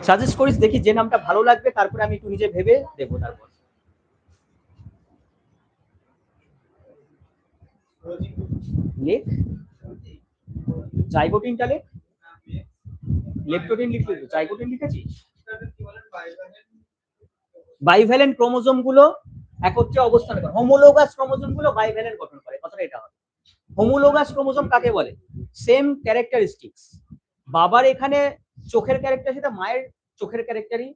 সাজেস্ট করিস, দেখি যে নামটা ভালো লাগবে তারপরে আমি একটু নিজে ভেবে দেবো। তারপর লেখ, জাইগোটিনটা লেখ, লেপটোটিন লিখবি, জাইগোটিন লিখেছিস। বাইভ্যালেন্ট ক্রোমোজোম গুলো একত্রে অবস্থান করে, হোমোলোগাস ক্রোমোজোম গুলো বাইভ্যালেন্ট গঠন করে, কথাটা এটা হবে। হোমোলোগাস ক্রোমোজোম কাকে বলে? সেম ক্যারেক্টারিস্টিক্স, বাবার এখানে চোখের ক্যারেক্টার সেটা মায়ের চোখের ক্যারেক্টারই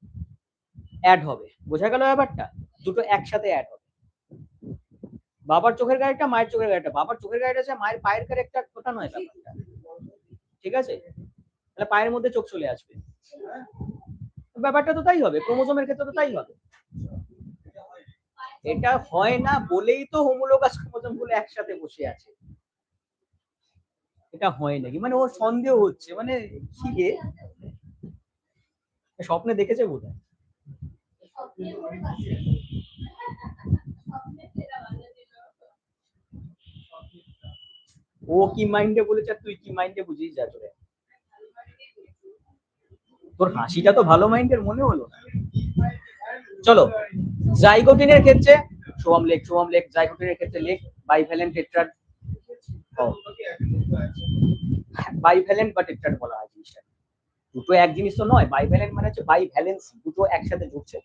অ্যাড হবে, বোঝা গেল ব্যাপারটা? দুটো একসাথে অ্যাড হবে, বাবার চোখের ক্যারেক্টার মায়ের চোখের ক্যারেক্টার, বাবার চোখের ক্যারেক্টার আছে মায়ের পায়ের ক্যারেক্টার, ওটা নয় ব্যাপারটা, ঠিক আছে? তাহলে পায়ের মধ্যে চোখ চলে আসবে, ব্যাপারটা তো তাই হবে, ক্রোমোজোমের ক্ষেত্রে তো তাই হবে। এটা হয় না বলেই তো হোমোলোগাস ক্রোমোজোম গুলো একসাথে বসে আছে, এটা হয় নাকি, মানে ওর সন্দেহ হচ্ছে, মানে কি রে, স্বপ্নে দেখেছে বোধহয়। ও কি মাইন্ডে বলেছে আর তুই কি মাইন্ডে বুঝিস যা তোরে, তোর হাসিটা তো ভালো মাইন্ডের মনে হলো না। চলো, জাইগোটিনের ক্ষেত্রে সোয়াম লেখ, জাইগোটিনের ক্ষেত্রে লেখ বাইভ্যালেন্ট টেট্রাড, বাইভ্যালেন্ট বা টেট্রাড বলা হয় জিনিসটা, দুটো এক জিনিস তো নয়, বাইভ্যালেন্ট মানে হচ্ছে বাইভ্যালেন্স, দুটো একসাথে জুড়ছে,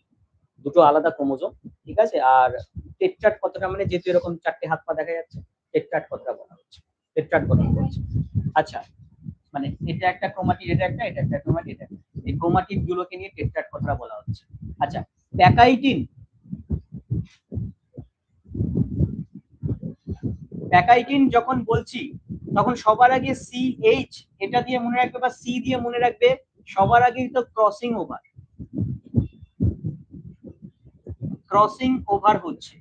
দুটো আলাদা ক্রোমোজোম, ঠিক আছে? আর টেট্রাড কথাটা মানে যেহেতু এরকম চারটে হাত পা দেখা যাচ্ছে, টেট্রাড কথাটা বলা হচ্ছে, টেট্রাড গঠন করছে। আচ্ছা, মানে এটা একটা ক্রোমাটিড, এটা একটা ক্রোমাটিড, এটা এই ক্রোমাটিড গুলোকে নিয়ে টেট্রাড কথাটা বলা হচ্ছে। আচ্ছা, প্যাকাইটিন, প্যাকাইটিন যখন বলছি তখন সবার আগে সিএইচ এটা দিয়ে মনে রাখবে বা সি দিয়ে মনে রাখবে, সবার আগেই তো ক্রসিং ওভার, ক্রসিং ওভার হচ্ছে।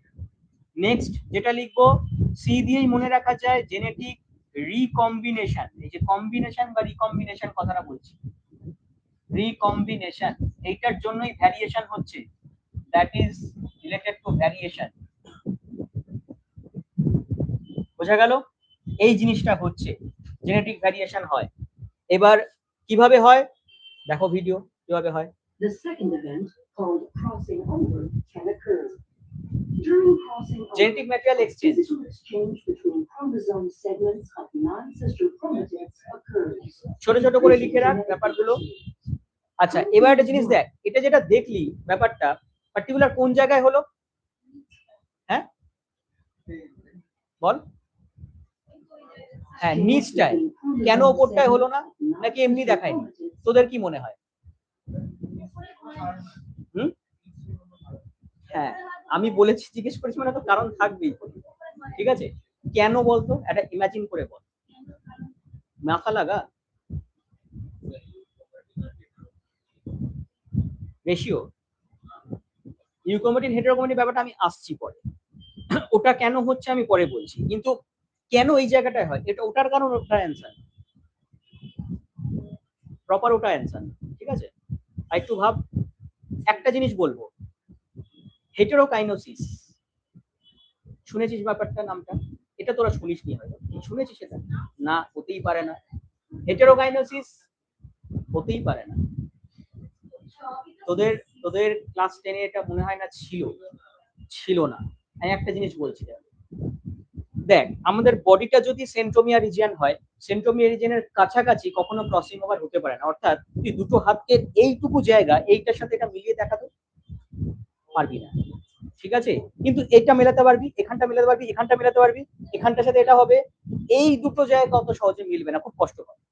নেক্সট যেটা লিখবো সি দিয়েই মনে রাখা যায় জেনেটিক রিকম্বিনেশন, এই যে কম্বিনেশন বা রিকম্বিনেশন কথাটা বলছি, রিকম্বিনেশন এইটার জন্যই ভ্যারিয়েশন হচ্ছে, that is related to variation, বোঝা গেল? এই জিনিসটা হচ্ছে জেনেটিক ভ্যারিয়েশন হয়। এবার কিভাবে হয় দেখো ভিডিও কিভাবে হয়। The second event, called crossing over, can occur. During crossing over, Genetic material exchange. physical exchange between chromosome segments of non-sister chromatids occurs. ছোট ছোট করে লিখে রাখ ব্যাপারগুলো। আচ্ছা, এবার একটা জিনিস দেখ, এটা যেটা দেখলি ব্যাপারটা পার্টিকুলার কোন জায়গায় হলো, হ্যাঁ বল, হ্যাঁ নিচটায়, কেন ওপরটায় হলো না, নাকি এমনি দেখায়নি, তোদের কি মনে হয়? হ্যাঁ আমি বলেছি, জিজ্ঞেস করেছি মানে তো কারণ থাকবেই, ঠিক আছে? কেন বলতো, এটা ইমাজিন করে বল, মাথা লাগা। রেশিও, ইউক্রোমাটিন হেটেরোক্রোমাটিন ব্যাপারটা আমি আসছি পরে, ওটা কেন হচ্ছে আমি পরে বলছি, কিন্তু কেন এই জায়গাটায় হয় এটা, ওটার কারণ ওটার অ্যান্সার, প্রপার ওটা অ্যান্সার, ঠিক আছে? আর একটু ভাব, একটা জিনিস বলবো, হেটেরোকাইনোসিস শুনেছিস ব্যাপারটা, নামটা? এটা তোরা শুনিসনি হয়তো, শুনেছিস সেটা? না, হতেই পারে না, হেটেরোকাইনোসিস হতেই পারে না। তোদের তোদের ক্লাস 10 এ এটা মনে হয় না ছিল না। আমি একটা জিনিস বলছি, দেখ আমাদের বডিটা যদি সেন্ট্রোমিয়ার রিজিয়ন হয়, সেন্ট্রোমিয়ার রিজিয়নের কাছাকাছি কখনো ক্রসিং ওভার হতে পারে না, অর্থাৎ তুই দুটো হাতকে এইটুকু জায়গা এইটার সাথে এটা মিলিয়ে দেখাতে পারবি না, ঠিক আছে? কিন্তু এটা মেলাতে পারবি, এখানটা মেলাতে পারবি, এখানটা মেলাতে পারবি, এখানটার সাথে এটা হবে, এই দুটো জায়গা অত সহজে মিলবে না, খুব কষ্ট হবে,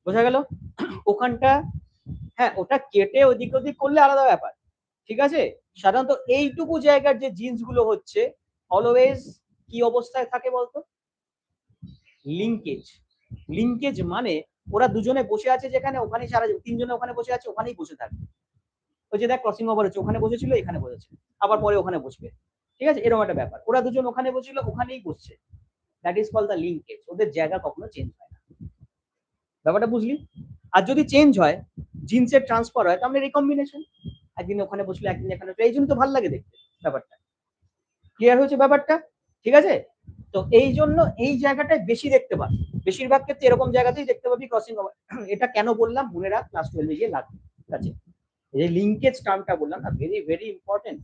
বোঝা গেল? ওখানটা হ্যাঁ ওটা কেটে ওদিক ওদিক করলে আলাদা ব্যাপার, ঠিক আছে? সাধারণত এইটুকু জায়গার যে জিন্স গুলো হচ্ছে অলওয়েজ কি অবস্থায় থাকে বলতো, লিঙ্কেজ। লিঙ্কেজ মানে ওরা দুজনে বসে আছে যেখানে, ওখানেই সারা, তিনজনে ওখানে বসে আছে ওখানেই বসে থাকবে, ওই যে দেখ ক্রসিং ওভার হচ্ছে, ওখানে বসেছিল এখানে বসেছে, আবার পরে ওখানে বসবে, ঠিক আছে? এরকম একটা ব্যাপার, ওরা দুজন ওখানে বসেছিল ওখানেই বসছে, that is called the linkage, ওদের জায়গা কখনো চেঞ্জ হয় না, ব্যাপারটা বুঝলি? আর যদি চেঞ্জ হয়, জিন্সের ট্রান্সফার হয়, তাহলে রিকম্বিনেশন, একদিন ওখানে বসলো একদিন এখানে, এই জন্য তো ভালো লাগে দেখতে ব্যাপারটা, ক্লিয়ার হয়েছে ব্যাপারটা? ঠিক আছে, তো এই জন্য এই জায়গাটায় বেশি দেখতে পাবি, বেশিরভাগ ক্ষেত্রে এরকম জায়গাতেই দেখতে পাবি ক্রসিং ওভার। এটা কেন বললাম মনে রাখ, ক্লাস 12 এ গিয়ে লাগবে, আছে। এই লিঙ্কেজ টার্মটা বললাম না, ভেরি ভেরি ইম্পর্টেন্ট।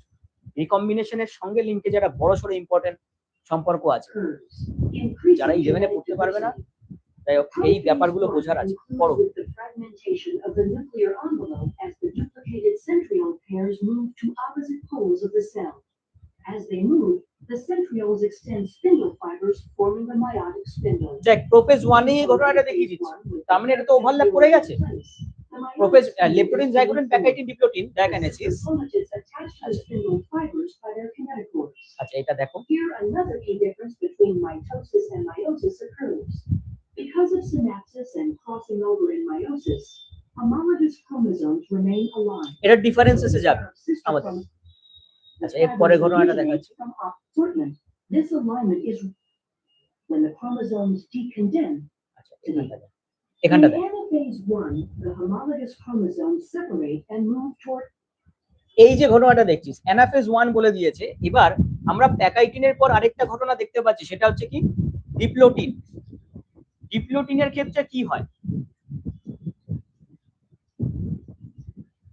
রিকম্বিনেশনের সঙ্গে লিঙ্কেজ একটা বড়সড় ইম্পর্টেন্ট সম্পর্ক আছে। যারা 11-এ পড়তে পারবে না, তাই হোক এই ব্যাপারগুলো বোঝার আছে। পড়ো। With the fragmentation of the nuclear envelope as the duplicated centriole pairs move to opposite poles of the cell. As they move, the centrioles extend spindle fibers, forming the meiotic spindle. দেখ prophase 1 এই ঘটনাটা দেখিয়ে দিচ্ছি, তার মানে এটা তো overlap করে গেছে। Prophase leptotene zygotene pachytene diplotene diakinesis. Chromatids attached to spindle fibers by their kinetochores. আচ্ছা এটা দেখো, Here, another key difference between mitosis and meiosis occurs. Because of synapsis and crossing over in meiosis, homologous chromosomes remain aligned. এটা ডিফারেন্সেসে যাবে আমাদের। আচ্ছা এর পরে ঘটনাটা দেখাচ্ছি। This alignment is when the chromosomes decondense. আচ্ছা এখানটা In দেখ, anaphase 1, the homologous chromosomes separate and move toward. এই যে ঘটনাটা দেখছিস অ্যানাফেজ 1 বলে দিয়েছে। এবার আমরা প্যাকাইটিনের পর আরেকটা ঘটনা দেখতে পাচ্ছি, সেটা হচ্ছে কি ডিপ্লোটিন। ডিপ্লোটিনের ক্ষেত্রে কি হয়,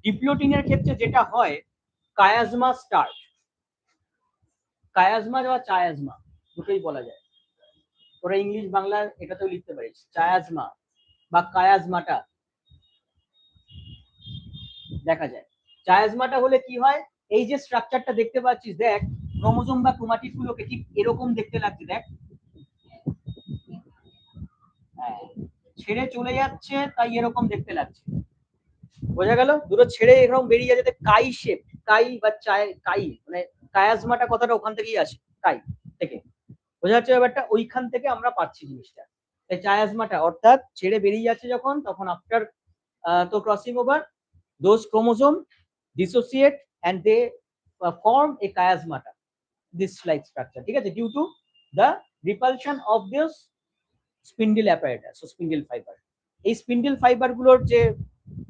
ডিপ্লোটিনের ক্ষেত্রে যেটা হয় কায়াজমা স্টার্ট, কায়াজমা বা চায়াজমা দুটোই বলা যায়, তোরা ইংলিশ বাংলা এটাতেও লিখতে পারিস, চায়াজমা বা কায়াজমাটা দেখা যায়। চায়াজমাটা হলে কি হয়, এই যে স্ট্রাকচারটা দেখতে পাচ্ছিস দেখ, ক্রোমোজোম বা ক্রোমাটিড গুলোকে ঠিক এরকম দেখতে লাগছে, দেখ ছেড়ে চলে যাচ্ছে তাই এরকম দেখতে লাগছে, বোঝা গেল? দুটো ছেড়ে এরকম বেরিয়ে যাচ্ছে, কাই শেপ, কাই বা কাই মানে কায়াজমাটা কথাটা ওখান থেকেই আসে, কাই থেকে, বোঝা যাচ্ছে ব্যাপারটা? ওইখান থেকে আমরা পাচ্ছি জিনিসটা। তাই চায়াজমাটা অর্থাৎ ছেড়ে বেরিয়ে যাচ্ছে যখন, তখন আফটার তো crossing over those chromosome dissociate and they form a chiasmata, this like structure, ঠিক আছে, due to the repulsion of this spindle apparatus, so spindle fiber। এই স্পিন্ডল ফাইবার গুলোর যে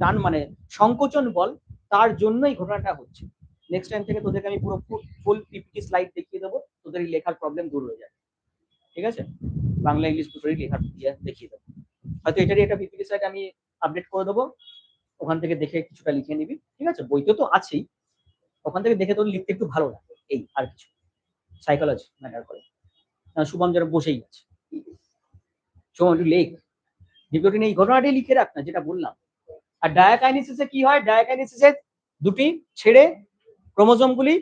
টান মানে সংকোচন বল, তার জন্যই ঘটনাটা হচ্ছে। নেক্সট টাইম থেকে তোদেরকে আমি পুরো ফুল পিপিটি স্লাইড দেখিয়ে দেবো, তোদের এই লেখার প্রবলেম দূর হয়ে যাবে, ঠিক আছে? বাংলা ইংলিশ দুটোই লেখার দেখিয়ে দেবো। হয়তো এটারই একটা পিপিটি স্লাইড আমি আপডেট করে দেবো, ওখান থেকে দেখে কিছুটা লিখে নিবি, ঠিক আছে? বইতে তো আছেই, ওখান থেকে দেখে তোর লিখতে একটু ভালো লাগে, এই আর কিছু সাইকোলজি ম্যাটার করে। শুভম যারা বসেই আছে, শুভম একটু লেখ, ডিপ্লোটিন এই ঘটনাটি লিখে রাখ না যেটা বললাম। আর ডায়াকাইনেসিসে কি হয়, ডায়াকাইনেসিসে দুটি ছেড়ে ক্রোমোজোম গুলি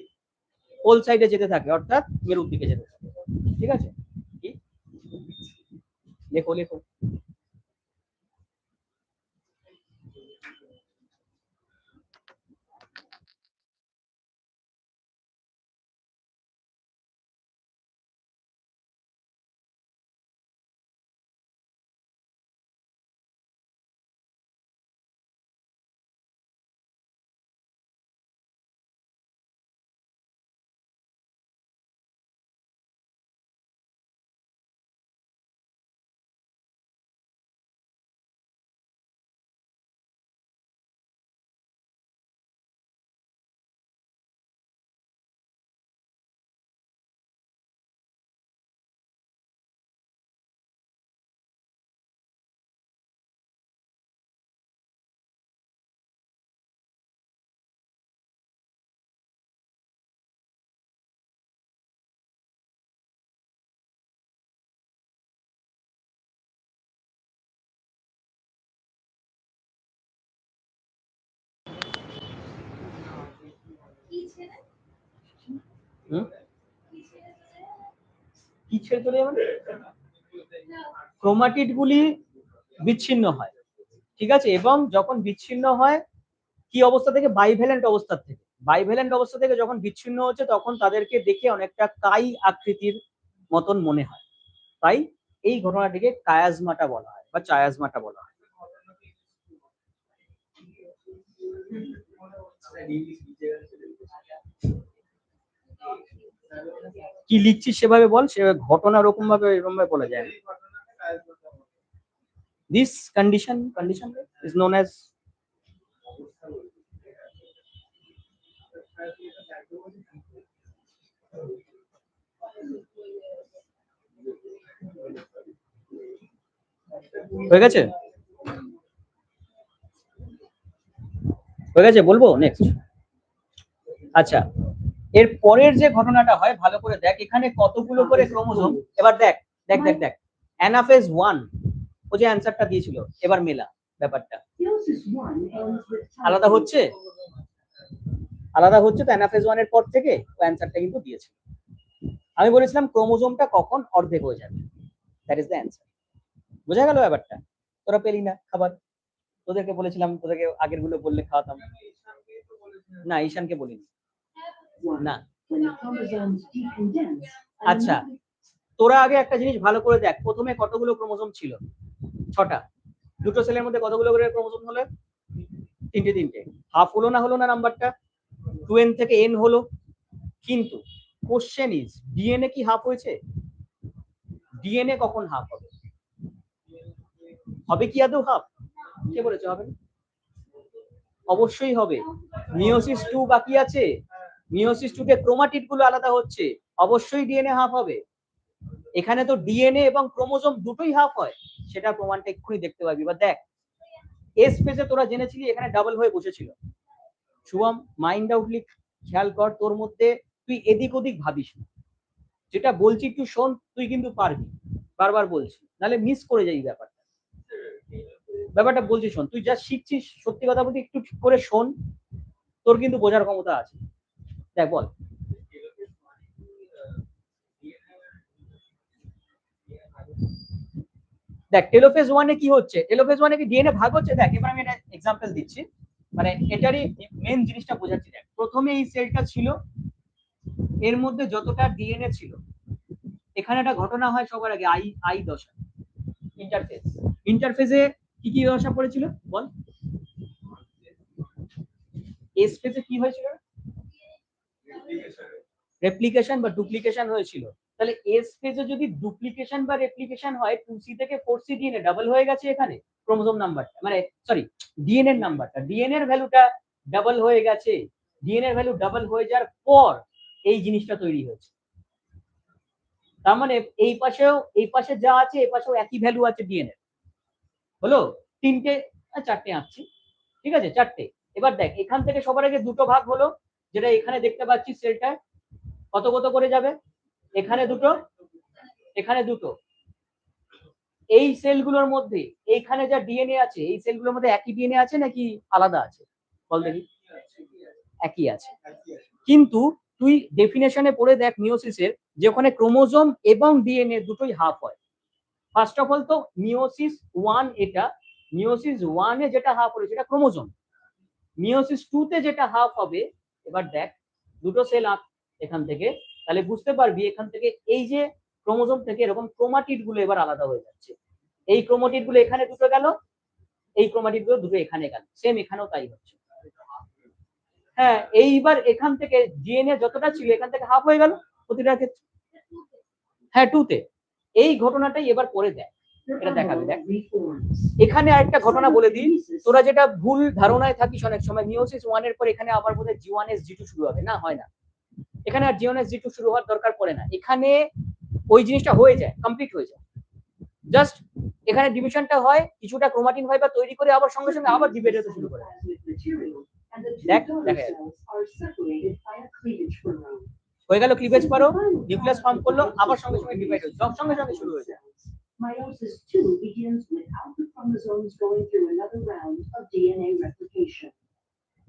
পোল সাইডে যেতে থাকে, অর্থাৎ মেরুর দিকে যেতে থাকে, ঠিক আছে? কি লেখো লেখো। কি ছেড়ে চলে যাবে? ক্রোমাটিড গুলি বিচ্ছিন্ন হয়, ঠিক আছে? এবং যখন বিচ্ছিন্ন হয় কি অবস্থা থেকে, বাইভ্যালেন্ট অবস্থা থেকে, বাইভ্যালেন্ট অবস্থা থেকে যখন বিচ্ছিন্ন হচ্ছে তখন তাদেরকে দেখে অনেকটা কাই আকৃতির মতন মনে হয়, তাই এই ঘটনাটিকে কায়াজমাটা বলা হয় বা চায়াজমাটা বলা হয়। কি লিখছিস সেভাবে বল, সেভাবে ঘটনা ওরকম ভাবে এরকম ভাবে বলা যায় না। This condition is known as হয়ে গেছে। হয়ে গেছে, বলবো নেক্সট। আচ্ছা, এর পরের যে ঘটনাটা হয় ভালো করে দেখ, এখানে কতগুলো করে ক্রোমোজোম, এবার দেখ দেখ দেখ দেখ অ্যানাফেজ 1 ও যে অ্যানসারটা দিয়েছিল, এবার মেলা ব্যাপারটা Meiosis 1 ends with আলাদা হচ্ছে, আলাদা হচ্ছে তো অ্যানাফেজ 1 এর পর থেকে ও অ্যানসারটা কিন্তু দিয়েছে। আমি বলেছিলাম ক্রোমোজোমটা কখন অর্ধেক হয়ে যাবে, দ্যাট ইজ দ্য অ্যানসার। বোঝা গেল ব্যাপারটা? তোরা পেলি না খাবার, তোদেরকে বলেছিলাম, তোদেরকে আগের গুলো বললে খাওয়াতাম না, ঈশানকে বলিনি 1. না। When the chromosomes decondense, আচ্ছা, তোরা আগে একটা জিনিস ভালো করে দেখ, প্রথমে কতগুলো ক্রোমোজোম ছিল? 6টা। দুটো সেলের মধ্যে কতগুলো করে ক্রোমোজোম হলো? তিনটে তিনটে। হাফ হলো না, হলো না নাম্বারটা? 2n থেকে n হলো, কিন্তু কোশ্চেন ইজ ডিএনএ কি হাফ হয়েছে? ডিএনএ কখন হাফ হবে? হবে কি আদৌ হাফ? কে বলেছে হবে না? অবশ্যই হবে। মিওসিস 2 বাকি আছে, মিওসিস 2 তে ক্রোমাটিড গুলো আলাদা হচ্ছে, অবশ্যই ডিএনএ হাফ হবে। এখানে তো ডিএনএ এবং ক্রোমোজোম দুটোই হাফ হয়, সেটা প্রমাণটা এক্ষুনি দেখতে পাবি। বা দেখ, এস ফেজে তোরা জেনেছিলি এখানে ডাবল হয়ে বসেছিল। শুভম, মাইন্ড আউটলি খেয়াল কর, তোর মধ্যে তুই এদিক ওদিক ভাবিস না, যেটা বলছি একটু শোন, তুই কিন্তু পারবি, বারবার বলছি, নাহলে মিস করে যাই ব্যাপারটা। ব্যাপারটা বলছি শোন, তুই যা শিখছিস সত্যি কথা বলতে একটু ঠিক করে শোন, তোর কিন্তু বোঝার ক্ষমতা আছে। দেখ বল। দেখ টেলোফেজ 1 এ কি হচ্ছে, টেলোফেজ 1 এ কি ডিএনএ ভাগ হচ্ছে? দেখ এবার আমি একটা এক্সাম্পল দিচ্ছি, মানে এটারই মেন জিনিসটা বোঝাচ্ছি। দেখ প্রথমে এই সেলটা ছিল, এর মধ্যে যতটা ডিএনএ ছিল, এখানে একটা ঘটনা হয় সবার আগে, আই আই দশা, ইন্টারফেজ। ইন্টারফেজে কি কি দশা পড়েছিল বল? এস ফেজে কি হয়েছিল? রেপ্লিকেশন বা ডুপ্লিকেশন হয়েছিল। তাহলে এস ফেজে যদি ডুপ্লিকেশন বা রেপ্লিকেশন হয়, 2c থেকে 4c ডিএনএ ডাবল হয়ে গেছে, এখানে ক্রোমোজোম নাম্বারটা, মানে সরি ডিএনএ নাম্বারটা, ডিএনএ এর ভ্যালুটা ডাবল হয়ে গেছে। ডিএনএ এর ভ্যালু ডাবল হয়ে যাওয়ার পর এই জিনিসটা তৈরি হয়েছে। তার মানে এই পাশেও, এই পাশে যা আছে এই পাশেও একই ভ্যালু আছে ডিএনএ। হলো তিনটে, চারটে আঁকছি, ঠিক আছে চারটে। এবার দেখ এখান থেকে সবার আগে দুটো ভাগ হলো, যেটা এখানে দেখতে পাচ্ছি সেলটা কত কত করে যাবে, এখানে দুটো, এখানে দুটো। এই সেলগুলোর মধ্যে এইখানে যা ডিএনএ আছে, এই সেলগুলোর মধ্যে একই ডিএনএ আছে নাকি আলাদা আছে বল দেখি? একই আছে। কিন্তু তুই ডেফিনেশনে পড়ে দেখ মিওসিসের, যে ওখানে ক্রোমোজোম এবং ডিএনএ দুটোই হাফ হয়। ফার্স্ট অফ অল তো মিওসিস 1, এটা মিওসিস 1 এ যেটা হাফ হলো সেটা ক্রোমোজোম, মিওসিস 2 তে যেটা হাফ হবে, এবার দেখ দুটো সেল আঁক এখান থেকে, তাহলে বুঝতে পারবি এখান থেকে এই যে ক্রোমোজোম থেকে এরকম ক্রোমাটিড গুলো এবার আলাদা হয়ে যাচ্ছে। এই ক্রোমাটিড গুলো এখানে দুটো গেল, এই ক্রোমাটিড গুলো দুটো এখানে গেল, সেম এখানেও তাই হচ্ছে। হ্যাঁ, এইবার এখান থেকে ডিএনএ যতটা ছিল এখান থেকে হাফ হয়ে গেল প্রতিটার ক্ষেত্রে। হ্যাঁ 2 তে। এই ঘটনাটাই এবার করে দেখ, এটা দেখাবে। দেখ এখানে আরেকটা ঘটনা বলে দিই, তোরা যেটা ভুল ধারণায় থাকিস অনেক সময়, মিওসিস 1 এর পর এখানে আবার বোধহয় G1S G2 শুরু হবে, না হয় না, এখানে আর G1S G2 শুরু হওয়ার দরকার পড়ে না, এখানে ওই জিনিসটা হয়ে যায়, কমপ্লিট হয়ে যায়। জাস্ট এখানে ডিভিশনটা হয়, কিছুটা ক্রোমাটিন ফাইবার তৈরি করে আবার সঙ্গে সঙ্গে আবার ডিভাইড হতে শুরু করে। দেখ দেখা হয়ে গেল ক্লিভেজ পারো, নিউক্লিয়াস ফর্ম করলো, আবার সঙ্গে সঙ্গে ডিভাইড হচ্ছে, সব সঙ্গে সঙ্গে শুরু হয়ে যায়। Meiosis 2 begins without the chromosomes going through another round of DNA replication.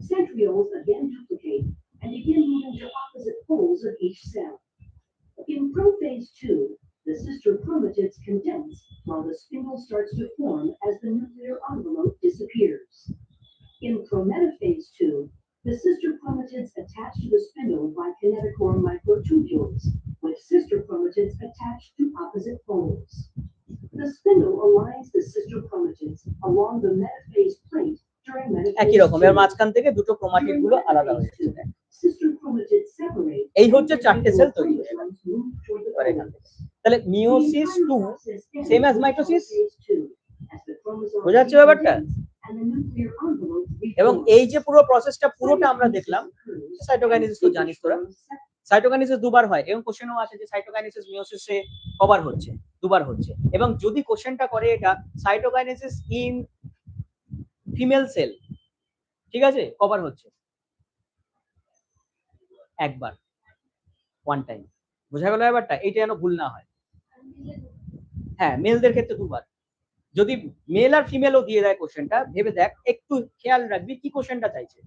Centrioles again duplicate and begin moving to opposite poles of each cell. In prophase 2, the sister chromatids condense while the spindle starts to form as the nuclear envelope disappears. In prometaphase 2, the sister chromatids attach to the spindle by kinetochore microtubules, with sister chromatids attached to opposite poles. The spindle aligns the sister chromatids along the metaphase plate during একই metaphase রকম, এর 2. মাঝখান থেকে দুটো chromatid গুলো আলাদা হয়ে যাচ্ছে। Sister chromatids separate. এই হচ্ছে চারটে সেল তৈরি হয়ে গেল। এবার এখান থেকে তাহলে মিওসিস 2 সেম অ্যাজ মাইটোসিস, বোঝা যাচ্ছে ব্যাপারটা? এবং এই যে পুরো প্রসেসটা পুরোটা আমরা দেখলাম, সাইটোকাইনেসিস তো জানিস তোরা, সাইটোকাইনেসিস দুবার হয়, এবং কোশ্চেনও আছে যে সাইটোকাইনেসিস মিওসিসে কবার হচ্ছে, দুবার হচ্ছে। এবং যদি কোশ্চেনটা করে এটা সাইটোকাইনেসিস ইন ফিমেল সেল, ঠিক আছে, কবার হচ্ছে? একবার, ওয়ান টাইম। বোঝা গেল ব্যাপারটা? এইটা যেন ভুল না হয়। হ্যাঁ, মেলদের ক্ষেত্রে দুবার। যদি মেল আর ফিমেলও দিয়ে দেয় কোশ্চেনটা, ভেবে দেখ, একটু খেয়াল রাখবি কি কোশ্চেনটা চাইছে।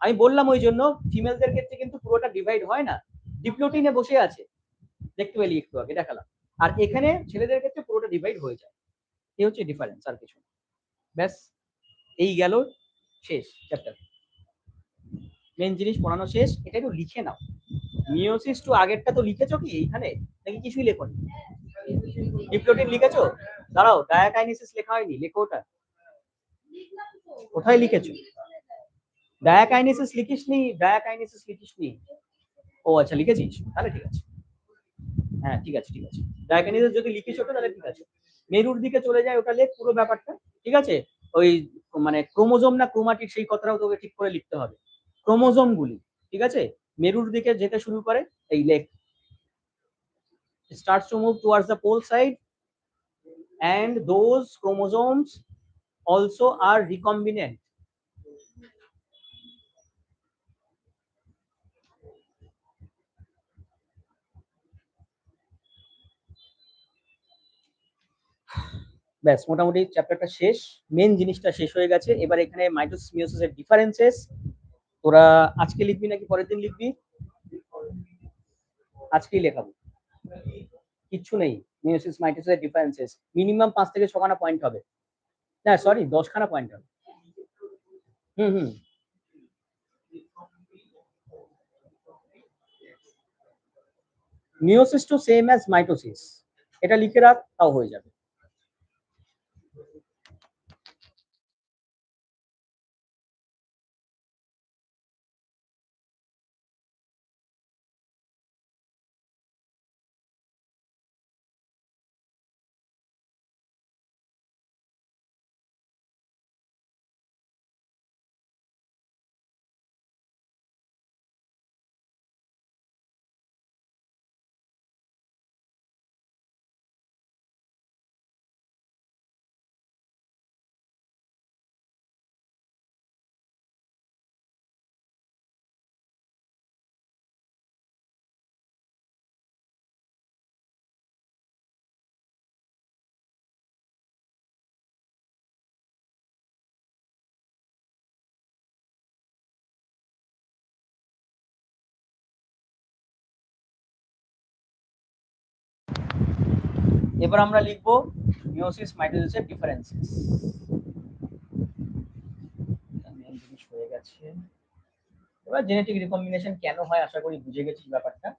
আমি বললাম ওই জন্য ফিমেলদের ক্ষেত্রে কিন্তু পুরোটা ডিভাইড হয় না, ডিপ্লোটিনে বসে আছে, দেখতে পেলি একটু আগে দেখালাম। আর এখানে ছেলেদের ক্ষেত্রে পুরোটা ডিভাইড হয়ে যায়। এই হচ্ছে ডিফারেন্স, আর কিছু। ব্যাস, এই গেল, শেষ চ্যাপ্টার। মেন জিনিস পড়ানো শেষ। এটা একটু লিখে নাও। মিওসিস টু আগেরটা তো লিখেছো কি এইখানে, নাকি কিছুই লেখোনি? ডিপ্লোটিন লিখেছো? দাঁড়াও, ডায়াকাইনেসিস লেখা হয়নি, লেখো ওটা। কোথায় লিখেছো? ডায়াকাইনেসিস লিখিসনি? ডায়াকাইনেসিস লিখিসনি? ও আচ্ছা, লিখেছিস, তাহলে ঠিক আছে। হ্যাঁ ঠিক আছে, ঠিক আছে। ডায়াকাইনেসিস যদি লিখিস ওটা, তাহলে ঠিক আছে। মেরুর দিকে চলে যায়, ওটা লেখ পুরো ব্যাপারটা। ঠিক আছে, ওই মানে ক্রোমোজোম না ক্রোমাটিড, সেই কথাটাও তোকে ঠিক করে লিখতে হবে। ক্রোমোজোম গুলি, ঠিক আছে, মেরুর দিকে যেতে শুরু করে, এই লেখ। Starts to move towards the pole side, and those chromosomes also are recombinant. ব্যাস, মোটামুটি চ্যাপ্টারটা শেষ। মেন জিনিসটা শেষ হয়ে গেছে। এবার এখানে মাইটোসিস মিওসিসের ডিফারেন্সেস তোরা আজকে লিখবি নাকি পরের দিন লিখবি? আজকেই লেখাবো, কিচ্ছু নেই। মিওসিস মাইটোসিসের ডিফারেন্সেস মিনিমাম 5 থেকে 6 খানা পয়েন্ট হবে। না সরি, 10 খানা পয়েন্ট হবে। হুম হুম। Meiosis two same as mitosis, এটা লিখে রাখ, তাও হয়ে যাবে। এবার আমরা লিখবো মিওসিস মাইটোসিসের ডিফারেন্সেস। মেন জিনিস হয়ে গেছে। এবার জেনেটিক রিকম্বিনেশন কেন হয়, আশা করি বুঝে গেছিস ব্যাপারটা।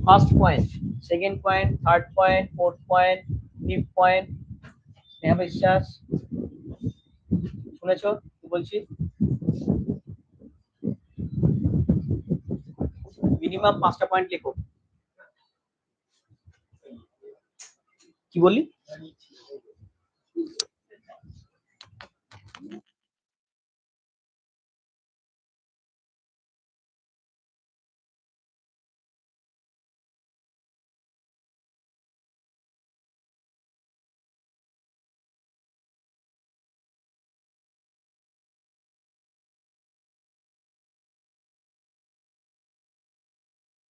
First point, second point, third point, fourth point, fifth point. Sneha বিশ্বাস, শুনেছো কি বলছি? মিনিমাম 5টা পয়েন্ট লেখো। কি বললি?